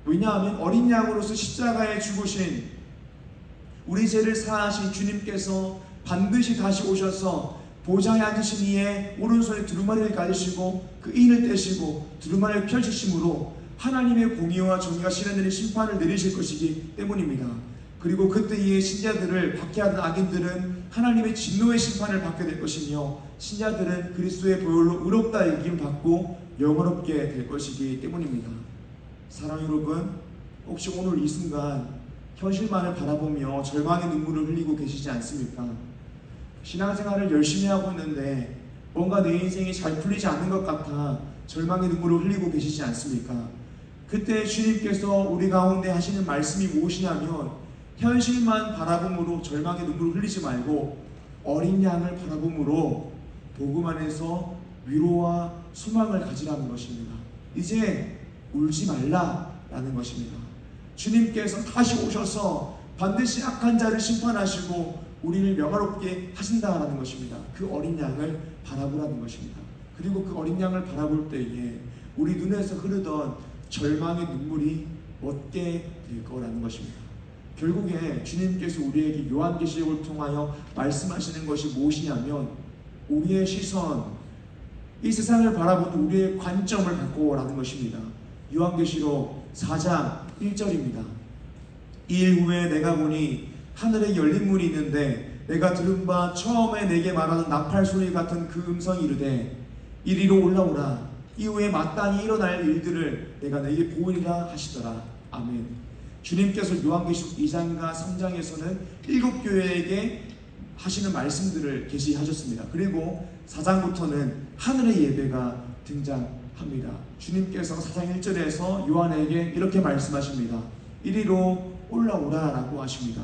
왜냐하면 어린 양으로서 십자가에 죽으신 우리 죄를 사하신 주님께서 반드시 다시 오셔서 보좌에 앉으신 이의 오른손에 두루마리를 가지시고 그 인을 떼시고 두루마리를 펼치심으로 하나님의 공의와 정의가 실현되는 심판을 내리실 것이기 때문입니다. 그리고 그때 이의 신자들을 박해하던 악인들은 하나님의 진노의 심판을 받게 될 것이며 신자들은 그리스도의 보혈로 의롭다 여김 받고 영원롭게 될 것이기 때문입니다. 사랑하는 여러분, 혹시 오늘 이 순간 현실만을 바라보며 절망의 눈물을 흘리고 계시지 않습니까? 신앙생활을 열심히 하고 있는데 뭔가 내 인생이 잘 풀리지 않는 것 같아 절망의 눈물을 흘리고 계시지 않습니까? 그때 주님께서 우리 가운데 하시는 말씀이 무엇이냐면 현실만 바라봄으로 절망의 눈물을 흘리지 말고 어린 양을 바라봄으로 복음 안에서 위로와 소망을 가지라는 것입니다. 이제 울지 말라라는 것입니다. 주님께서 다시 오셔서 반드시 악한 자를 심판하시고 우리를 명화롭게 하신다라는 것입니다. 그 어린 양을 바라보라는 것입니다. 그리고 그 어린 양을 바라볼 때에 우리 눈에서 흐르던 절망의 눈물이 멎게 될 거라는 것입니다. 결국에 주님께서 우리에게 요한계시록을 통하여 말씀하시는 것이 무엇이냐면 우리의 시선, 이 세상을 바라보는 우리의 관점을 바꾸라는 것입니다. 요한계시록 4장 1절입니다. 이일 후에 내가 보니 하늘에 열린 문이 있는데 내가 들은 바 처음에 내게 말하는 나팔 소리 같은 그 음성이 이르되 이리로 올라오라. 이후에 마땅히 일어날 일들을 내가 너에게 보이리라 하시더라. 아멘. 주님께서 요한계시록 2장과 3장에서는 7교회에게 하시는 말씀들을 계시하셨습니다. 그리고 4장부터는 하늘의 예배가 등장합니다. 주님께서 4장 1절에서 요한에게 이렇게 말씀하십니다. 이리로 올라오라 라고 하십니다.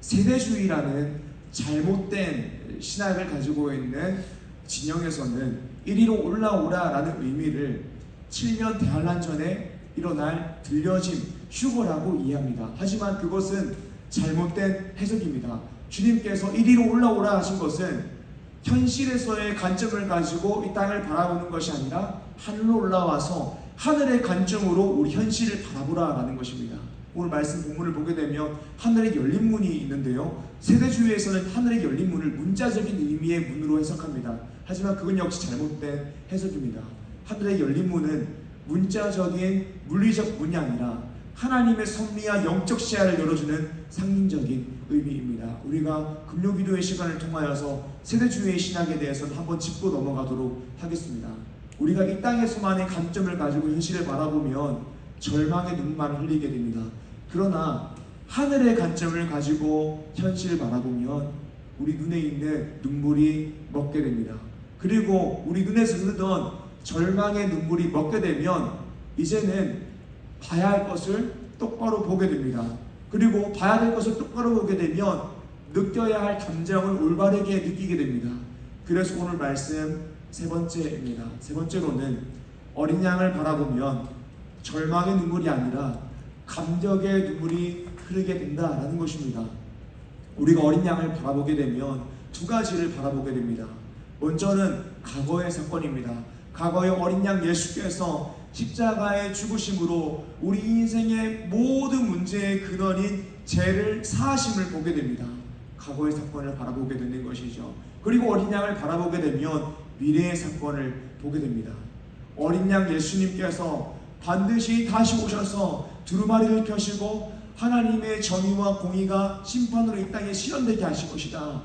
세대주의라는 잘못된 신학을 가지고 있는 진영에서는 이리로 올라오라 라는 의미를 7년 대환란 전에 일어날 들려짐, 휴거라고 이해합니다. 하지만 그것은 잘못된 해석입니다. 주님께서 이리로 올라오라 하신 것은 현실에서의 관점을 가지고 이 땅을 바라보는 것이 아니라 하늘로 올라와서 하늘의 관점으로 우리 현실을 바라보라라는 것입니다. 오늘 말씀 본문을 보게 되면 하늘에 열린 문이 있는데요, 세대주의에서는 하늘에 열린 문을 문자적인 의미의 문으로 해석합니다. 하지만 그건 역시 잘못된 해석입니다. 하늘에 열린 문은 문자적인 물리적 문이 아니라 하나님의 섭리와 영적 시야를 열어주는 상징적인 의미입니다. 우리가 금요기도의 시간을 통하여서 세대주의 신학에 대해서는 한번 짚고 넘어가도록 하겠습니다. 우리가 이 땅에서만의 관점을 가지고 현실을 바라보면 절망의 눈물만 흘리게 됩니다. 그러나 하늘의 관점을 가지고 현실을 바라보면 우리 눈에 있는 눈물이 멎게 됩니다. 그리고 우리 눈에서 흐르던 절망의 눈물이 멎게 되면 이제는 봐야 할 것을 똑바로 보게 됩니다. 그리고 봐야 될 것을 똑바로 보게 되면 느껴야 할 감정을 올바르게 느끼게 됩니다. 그래서 오늘 말씀 세 번째입니다. 세 번째로는 어린 양을 바라보면 절망의 눈물이 아니라 감격의 눈물이 흐르게 된다라는 것입니다. 우리가 어린 양을 바라보게 되면 두 가지를 바라보게 됩니다. 먼저는 과거의 사건입니다. 과거의 어린 양 예수께서 십자가의 죽으심으로 우리 인생의 모든 문제의 근원인 죄를 사하심을 보게 됩니다. 과거의 사건을 바라보게 되는 것이죠. 그리고 어린 양을 바라보게 되면 미래의 사건을 보게 됩니다. 어린 양 예수님께서 반드시 다시 오셔서 두루마리를 펴시고 하나님의 정의와 공의가 심판으로 이 땅에 실현되게 하실 것이다.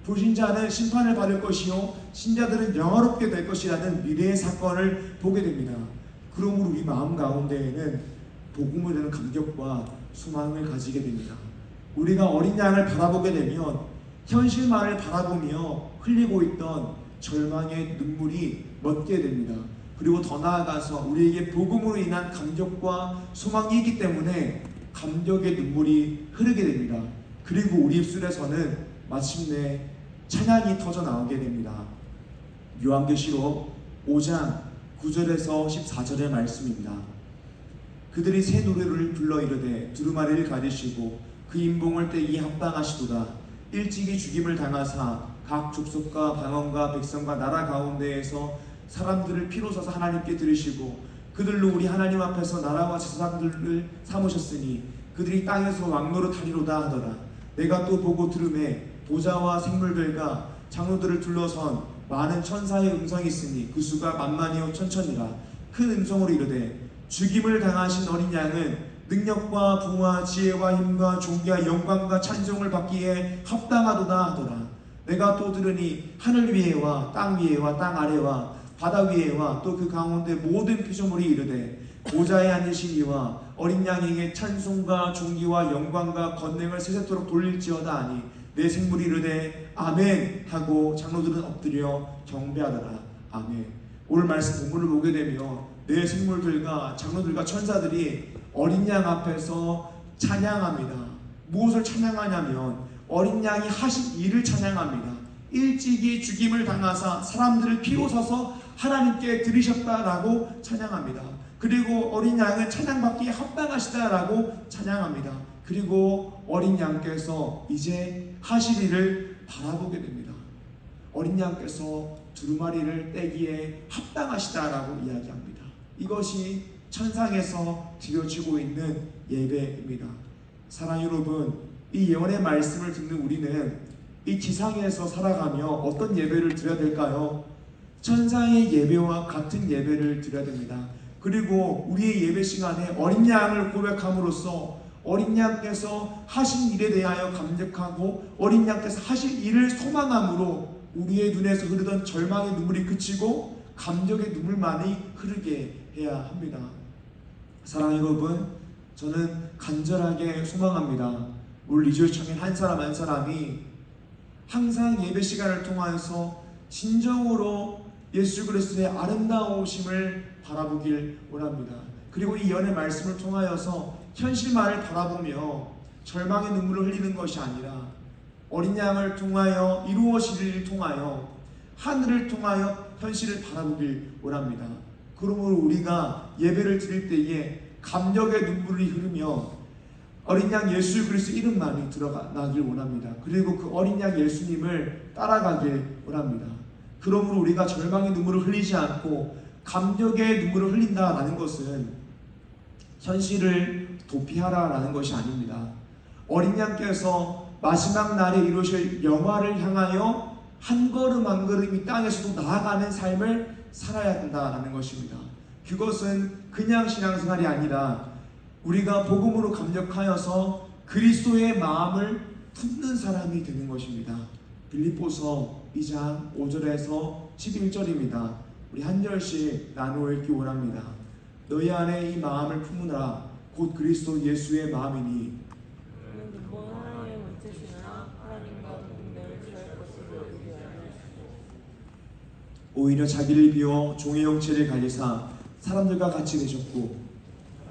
불신자는 심판을 받을 것이요 신자들은 영화롭게 될 것이라는 미래의 사건을 보게 됩니다. 그러므로 우리 마음 가운데에는 복음에 대한 감격과 소망을 가지게 됩니다. 우리가 어린 양을 바라보게 되면 현실만을 바라보며 흘리고 있던 절망의 눈물이 멎게 됩니다. 그리고 더 나아가서 우리에게 복음으로 인한 감격과 소망이 있기 때문에 감격의 눈물이 흐르게 됩니다. 그리고 우리 입술에서는 마침내 찬양이 터져 나오게 됩니다. 요한계시록 5장 9절에서 14절의 말씀입니다. 그들이 새 노래를 불러 이르되 두루마리를 가지시고 그 인봉을 떼기 합당하시도다. 일찍이 죽임을 당하사 각 족속과 방언과 백성과 나라 가운데에서 사람들을 피로 사서 하나님께 들으시고 그들로 우리 하나님 앞에서 나라와 제사장들을 삼으셨으니 그들이 땅에서 왕노릇하리로다 하더라. 내가 또 보고 들음에 보좌와 생물들과 장로들을 둘러선 많은 천사의 음성이 있으니 그 수가 만만이요 천천이라. 큰 음성으로 이르되 죽임을 당하신 어린 양은 능력과 부와 지혜와 힘과 존귀와 영광과 찬송을 받기에 합당하도다 하더라. 내가 또 들으니 하늘 위에와 땅 위에와 땅 아래와 바다 위에와 또 그 가운데 모든 피조물이 이르되 보좌에 앉으신 이와 어린 양에게 찬송과 존귀와 영광과 권능을 세세토록 돌릴지어다 하니 내 생물이 이르되 아멘 하고 장로들은 엎드려 경배하더라. 아멘. 오늘 말씀 본문을 보게 되면 내 생물들과 장로들과 천사들이 어린 양 앞에서 찬양합니다. 무엇을 찬양하냐면 어린 양이 하신 일을 찬양합니다. 일찍이 죽임을 당하사 사람들을 피로 사서 하나님께 드리셨다라고 찬양합니다. 그리고 어린 양은 찬양받기에 합당하시다라고 찬양합니다. 그리고 어린 양께서 이제 하실 일을 바라보게 됩니다. 어린 양께서 두루마리를 떼기에 합당하시다라고 이야기합니다. 이것이 천상에서 드려지고 있는 예배입니다. 사랑하는 여러분, 이 예언의 말씀을 듣는 우리는 이 지상에서 살아가며 어떤 예배를 드려야 될까요? 천상의 예배와 같은 예배를 드려야 됩니다. 그리고 우리의 예배 시간에 어린 양을 고백함으로써 어린 양께서 하신 일에 대하여 감격하고 어린 양께서 하실 일을 소망함으로 우리의 눈에서 흐르던 절망의 눈물이 그치고 감격의 눈물만이 흐르게 해야 합니다. 사랑하는 여러분, 저는 간절하게 소망합니다. 우리 리조의 청년 한 사람 한 사람이 항상 예배 시간을 통해서 진정으로 예수 그리스도의 아름다우심을 바라보길 원합니다. 그리고 이 연의 말씀을 통하여서 현실만을 바라보며 절망의 눈물을 흘리는 것이 아니라 어린 양을 통하여 이루어질 일을 통하여 하늘을 통하여 현실을 바라보길 원합니다. 그러므로 우리가 예배를 드릴 때에 감격의 눈물이 흐르며 어린 양 예수 그리스도 이름만이 들어가길 원합니다. 그리고 그 어린 양 예수님을 따라가길 원합니다. 그러므로 우리가 절망의 눈물을 흘리지 않고 감격의 눈물을 흘린다라는 것은 현실을 도피하라라는 것이 아닙니다. 어린 양께서 마지막 날에 이루실 영화를 향하여 한 걸음 한 걸음 이 땅에서도 나아가는 삶을 살아야 된다라는 것입니다. 그것은 그냥 신앙생활이 아니라 우리가 복음으로 감격하여서 그리스도의 마음을 품는 사람이 되는 것입니다. 빌립보서 2장 5절에서 11절입니다. 우리 한 절씩 나누어 읽기 원합니다. 너희 안에 이 마음을 품으라. 곧 그리스도 예수의 마음이니 오히려 자기를 비워 종의 형체를 가지사 사람들과 같이 되셨고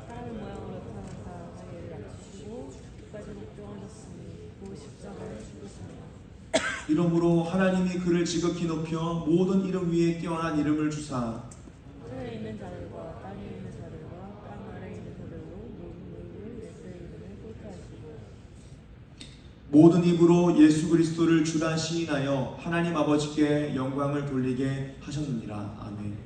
사람의 모양으로 나타나사 자기를 낮추시고 끝까지 복종하셨으니 그 십자가에 죽으시며 이러므로 하나님이 그를 지극히 높여 모든 이름 위에 뛰어난 이름을 주사 하늘에 있는 자들과 땅에 있는 자들과 땅 아래에 있는 자들로 모든 무리를 예수의 이름에 꿇게 하시고 모든 입으로 예수 그리스도를 주라 시인하여 하나님 아버지께 영광을 돌리게 하셨느니라. 아멘.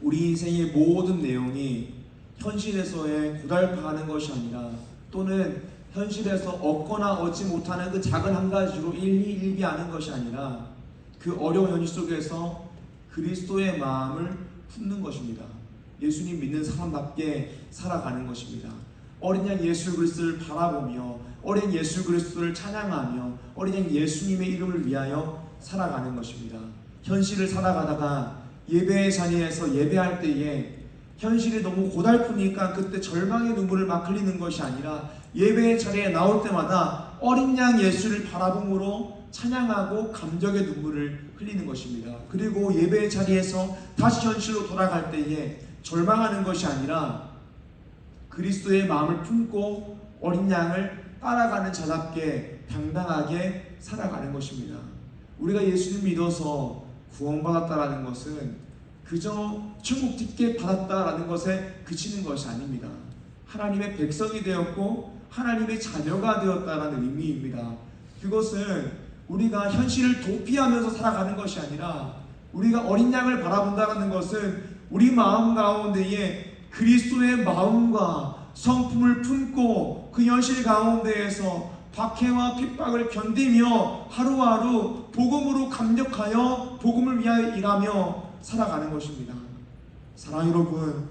우리 인생의 모든 내용이 현실에서의 고달파하는 것이 아니라 또는 현실에서 얻거나 얻지 못하는 그 작은 한 가지로 일희일비하는 것이 아니라 그 어려운 현실 속에서 그리스도의 마음을 품는 것입니다. 예수님 믿는 사람답게 살아가는 것입니다. 어린 양 예수 그리스도를 바라보며 어린 예수 그리스도를 찬양하며 어린 양 예수님의 이름을 위하여 살아가는 것입니다. 현실을 살아가다가 예배의 자리에서 예배할 때에 현실이 너무 고달프니까 그때 절망의 눈물을 막 흘리는 것이 아니라 예배의 자리에 나올 때마다 어린 양 예수를 바라봄으로 찬양하고 감격의 눈물을 흘리는 것입니다. 그리고 예배의 자리에서 다시 현실로 돌아갈 때에 절망하는 것이 아니라 그리스도의 마음을 품고 어린 양을 따라가는 자답게 당당하게 살아가는 것입니다. 우리가 예수님 믿어서 구원받았다라는 것은 그저 천국 티켓 받았다라는 것에 그치는 것이 아닙니다. 하나님의 백성이 되었고 하나님의 자녀가 되었다라는 의미입니다. 그것은 우리가 현실을 도피하면서 살아가는 것이 아니라 우리가 어린 양을 바라본다는 것은 우리 마음 가운데에 그리스도의 마음과 성품을 품고 그 현실 가운데에서 박해와 핍박을 견디며 하루하루 복음으로 감격하여 복음을 위하여 일하며 살아가는 것입니다. 사랑 여러분,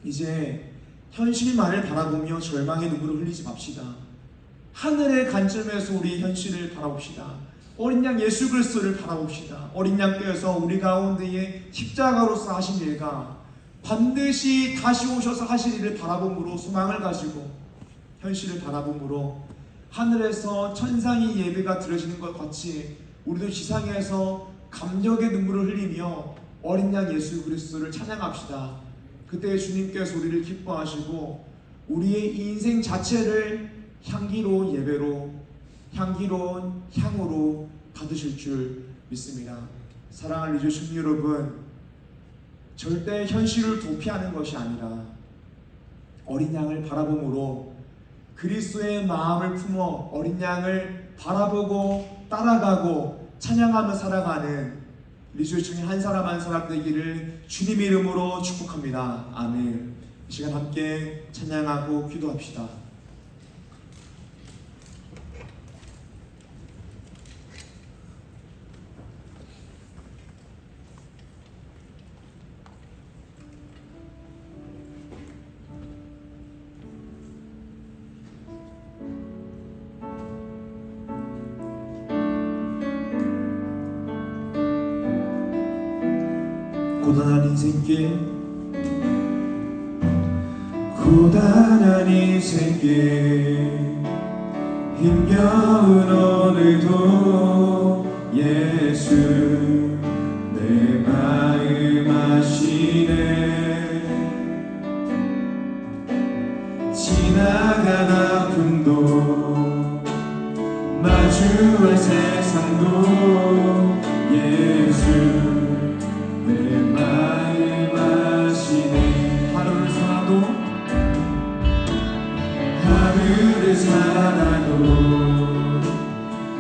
이제 현실만을 바라보며 절망의 눈물을 흘리지 맙시다. 하늘의 관점에서 우리 현실을 바라봅시다. 어린 양 예수 그리스도를 바라봅시다. 어린 양께서 우리 가운데에 십자가로서 하신 일과 반드시 다시 오셔서 하실 일을 바라봄으로 소망을 가지고 현실을 바라봄으로 하늘에서 천상의 예배가 드려지는 것 같이 우리도 지상에서 감격의 눈물을 흘리며 어린 양 예수 그리스도를 찬양합시다. 그때 주님께서 우리를 기뻐하시고 우리의 인생 자체를 향기로운 예배로 향기로운 향으로 받으실 줄 믿습니다. 사랑하는 리조심 여러분, 절대 현실을 도피하는 것이 아니라 어린 양을 바라봄으로 그리스도의 마음을 품어 어린 양을 바라보고 따라가고 찬양하며 살아가는 리조이청의 한 사람 한 사람 되기를 주님의 이름으로 축복합니다. 아멘. 이 시간 함께 찬양하고 기도합시다. 고단한 인생길 고단한 인생길 힘겨운 오늘도 예수 내 마음 아시네 지나간 아픔도 마주할 세상도 예수 내 마음 아시네 하루를 살아도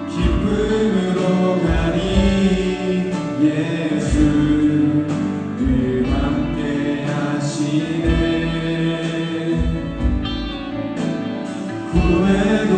기쁨으로 가니 예수 늘 함께 하시네 후회도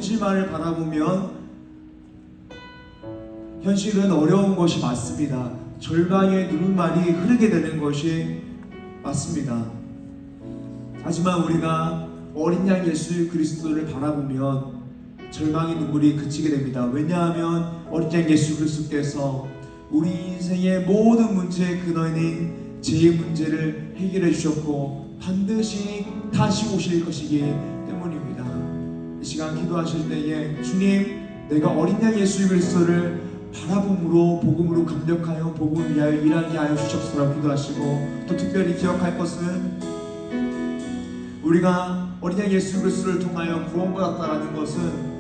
현실만을 바라보면 현실은 어려운 것이 맞습니다. 절망의 눈물만이 흐르게 되는 것이 맞습니다. 하지만 우리가 어린 양 예수 그리스도를 바라보면 절망의 눈물이 그치게 됩니다. 왜냐하면 어린 양 예수 그리스도께서 우리 인생의 모든 문제의 근원인 죄의 문제를 해결해 주셨고 반드시 다시 오실 것이기 때문입니다. 이 시간 기도하실 때에 주님, 내가 어린 양 예수 그리스도를 바라봄으로 복음으로 감격하여 복음을 위하여 일하게 하여 주시옵소서 기도하시고, 또 특별히 기억할 것은 우리가 어린 양 예수 그리스도를 통하여 구원받았다라는 것은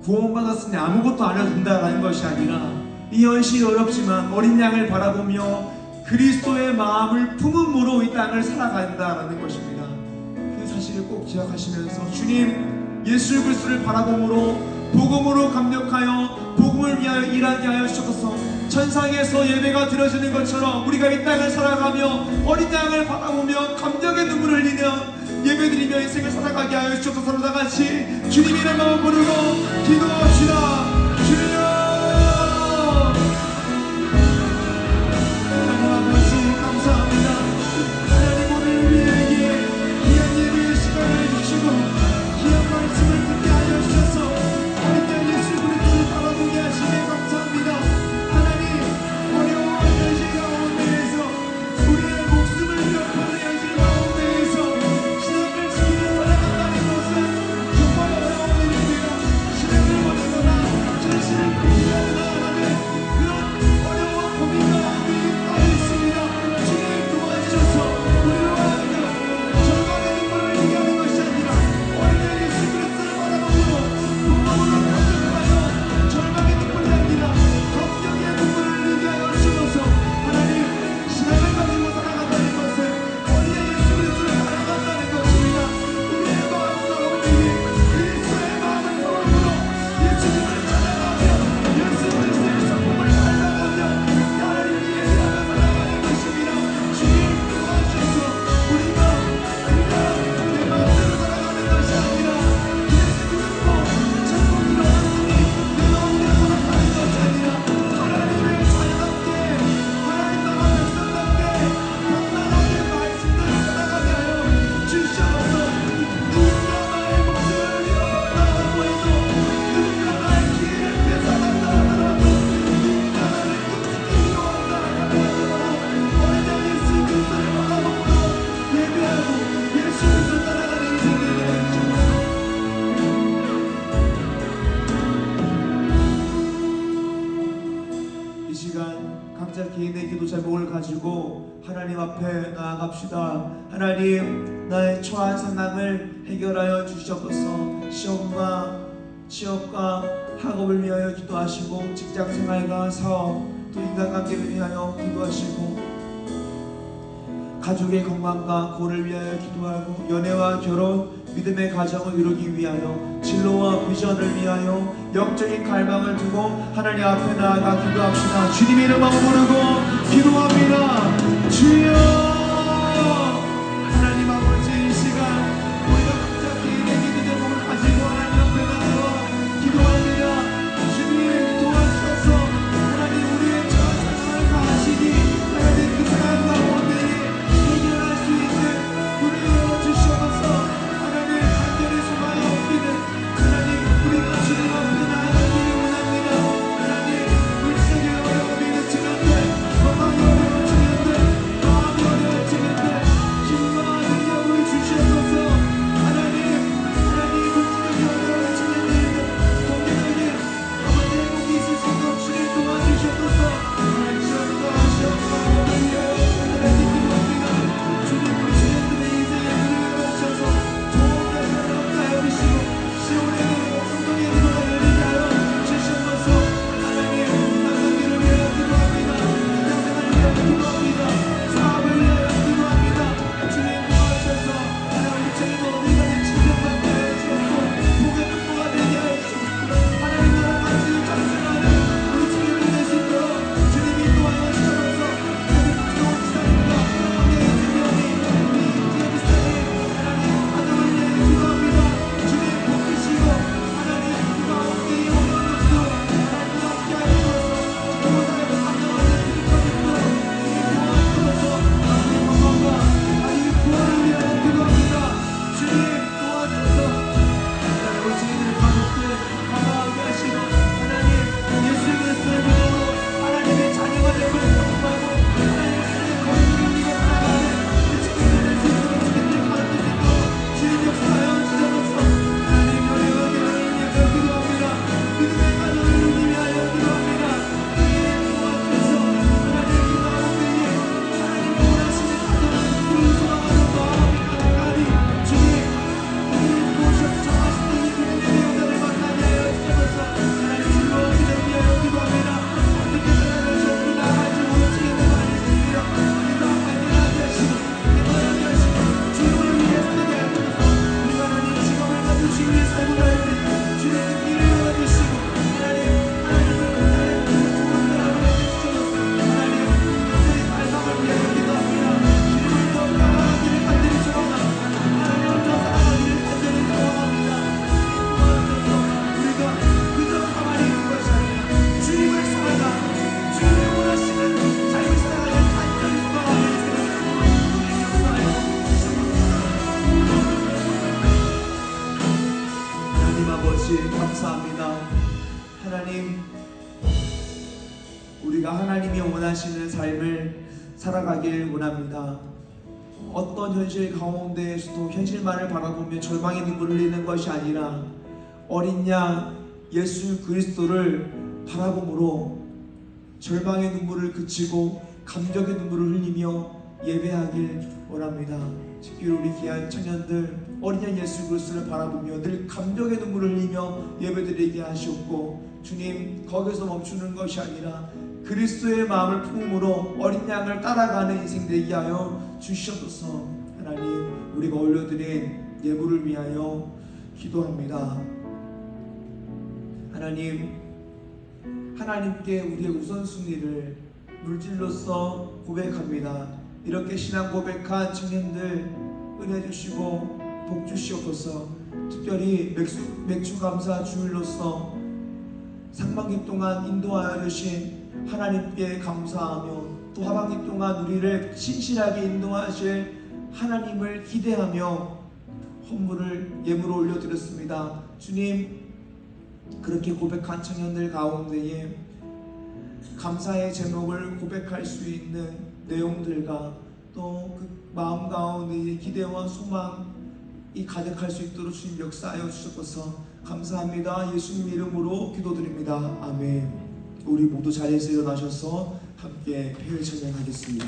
구원받았으니 아무것도 안 해도 된다라는 것이 아니라 이 현실이 어렵지만 어린 양을 바라보며 그리스도의 마음을 품음으로 이 땅을 살아간다라는 것입니다. 그 사실을 꼭 기억하시면서 주님, 예수 그리스도를 바라봄으로 복음으로 감격하여 복음을 위하여 일하게 하여 주셔서 천상에서 예배가 드려지는 것처럼 우리가 이 땅을 살아가며 어린 양을 바라보며 감격의 눈물을 흘리며 예배드리며 인생을 살아가게 하여 주셔서 다같이 주님 이름을 부르고 기도합시다. 주여, 하나님 아버지 감사합니다. 하나님 오늘 우리에게 귀한 예배의 시간을 주시고 귀한 말씀을 듣게 하여 주셔서 어린 양 예수 그리스도를 바라보게 하시니 감사합니다. 하나님, 어려운 현실 가운데에서 우리의 목숨을 위협하는 현실 가운데에서 신앙을 지키며 살아간다는 것은 정말 어려운 일입니다. 신앙을 버리거나 전신을 포기하고 나아가는 그런 어려운 고민 가운데 빠져 있습니다. 주님 도와주셔서 우리를 하여금 절망의 눈물을 흘리게 하는 것이 아니라 어린 양 예수 그리스도를 바라보고 복음으로 감격하여 절망의 눈물이 아니라 감격의 눈물을 흘리게 하여 주셔서 하나님, 신앙을 가지고 살아간다는 것은 어린 양 예수 그리스도를 따라간다는 것입니다. 우리의 마음 가운데 그리스도의 마음을 품음으로 예수님을 찾아가며 예수 그리스도의 성품을 닮아가며 하나님을 위해 일하며 살아가는 것입니다. 주님 도와주셔서 우리가 그냥 내 마음대로 살아가는 것이 아니라 예수 그리스도 천국으로 왔으니 내 마음대로 살아가는 것이 아니라 하나님의 자녀답게 하나님 나라 백성답게 당당하게 말씀대로 살아가게 하여 주시옵소서. 누군가 나의 목숨을 잃어버렸다고 해도, 누군가 나의 기회를 뺏어간다 하더라도, 누군가 나를 끔찍히기로 한다 하더라도 어린 양 예수 그리스도를 바라보므로 예배하고 예수 그리스도 따라가는 인생이 되게 해주옵소서. 이 시간 각자 개인의 기도 제목을 가지고 하나님 앞에 나아갑시다. 하나님, 나의 처한 상황을 해결하여 주시옵소서. 취업과 학업을 위하여 기도하시고, 직장생활과 사업, 또 인간관계를 위하여 기도하시고, 가족의 건강과 구원을 위하여 기도하고, 연애와 결혼, 믿음의 가정을 이루기 위하여, 진로와 비전을 위하여 영적인 갈망을 두고 하나님 앞에 나아가 기도합시다. 주님 이름만 부르고 기도합니다. 주여, 하나님 아버지, 이 시간 우리가 각자 개인의 기도 제목을 가지고 하나님 앞에 나아가 기도합니다. 주님 도와주셔서 하나님 우리의 처한 상황을 다 아시니 하나님 그 상황 가운데 해결할 수 있는 불을 열어주시옵소서. 하나님 간절히 소망이 옮기는 하나님, 우리가 주님 앞에 나아가기를 원합니다. 하나님, 물색의 어려움이 그치는데, 건강이 어려움이 그치는데, 마음이 어려움이 우리가 하나님이 원하시는 삶을 살아가길 원합니다. 어떤 현실 가운데에서도 현실만을 바라보며 절망의 눈물을 흘리는 것이 아니라 어린 양 예수 그리스도를 바라봄으로 절망의 눈물을 그치고 감격의 눈물을 흘리며 예배하길 원합니다. 특히 우리 귀한 청년들 어린 양 예수 그리스도를 바라보며 늘 감격의 눈물을 흘리며 예배드리게 하시옵고, 주님 거기서 멈추는 것이 아니라 그리스도의 마음을 품음으로 어린 양을 따라가는 인생 되게 하여 주시옵소서. 하나님, 우리가 올려드린 예물을 위하여 기도합니다. 하나님, 하나님께 우리의 우선순위를 물질로서 고백합니다. 이렇게 신앙 고백한 청년들 은혜 주시고 복 주시옵소서. 특별히 맥주 감사 주일로서 상반기 동안 인도하여 주신 하나님께 감사하며 또 하반기 동안 우리를 신실하게 인도하실 하나님을 기대하며 헌물을 예물로 올려드렸습니다. 주님, 그렇게 고백한 청년들 가운데에 감사의 제목을 고백할 수 있는 내용들과 또 그 마음 가운데 기대와 소망이 가득할 수 있도록 주님 역사하여 주셔서 감사합니다. 예수님 이름으로 기도드립니다. 아멘. 우리 모두 자리에서 일어나셔서 함께 회를 찬양하겠습니다.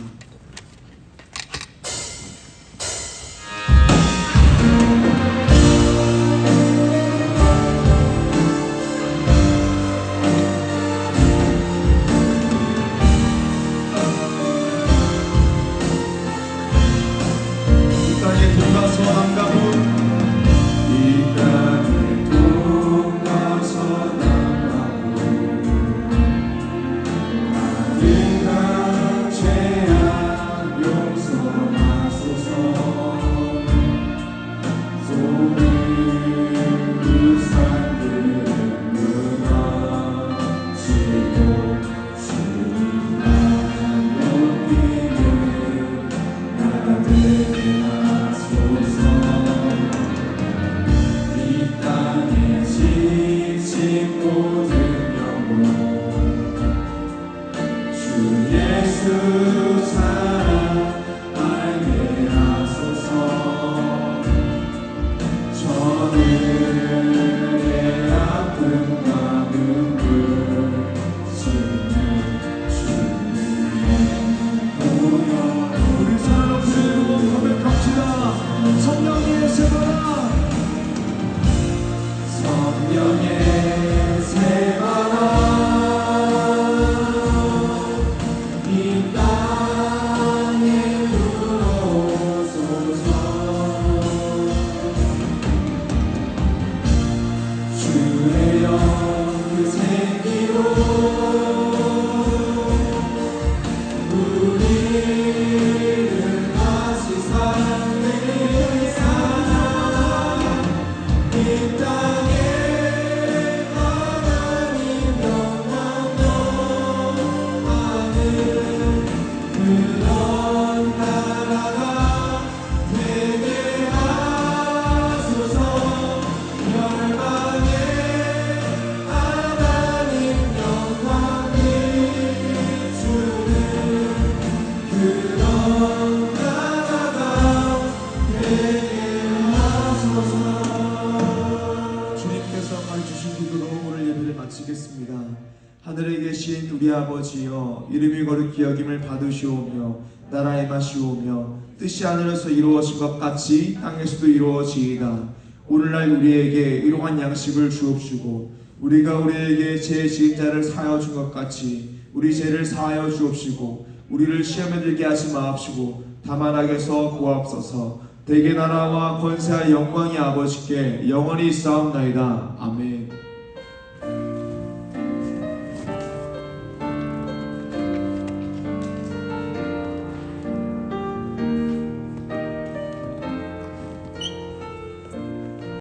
하늘에 계신 우리 아버지여, 이름이 거룩히 여김을 받으시오며 나라의 맛이오며 뜻이 하늘에서 이루어진 것 같이 땅에서도 이루어지이다. 오늘날 우리에게 일용할 양식을 주옵시고 우리가 우리에게 죄 지은 자를 사하여 준 것 같이 우리 죄를 사하여 주옵시고 우리를 시험에 들게 하지 마옵시고 다만 악에서 구하옵소서. 대개 나라와 권세와 영광이 아버지께 영원히 있사옵나이다. 아멘.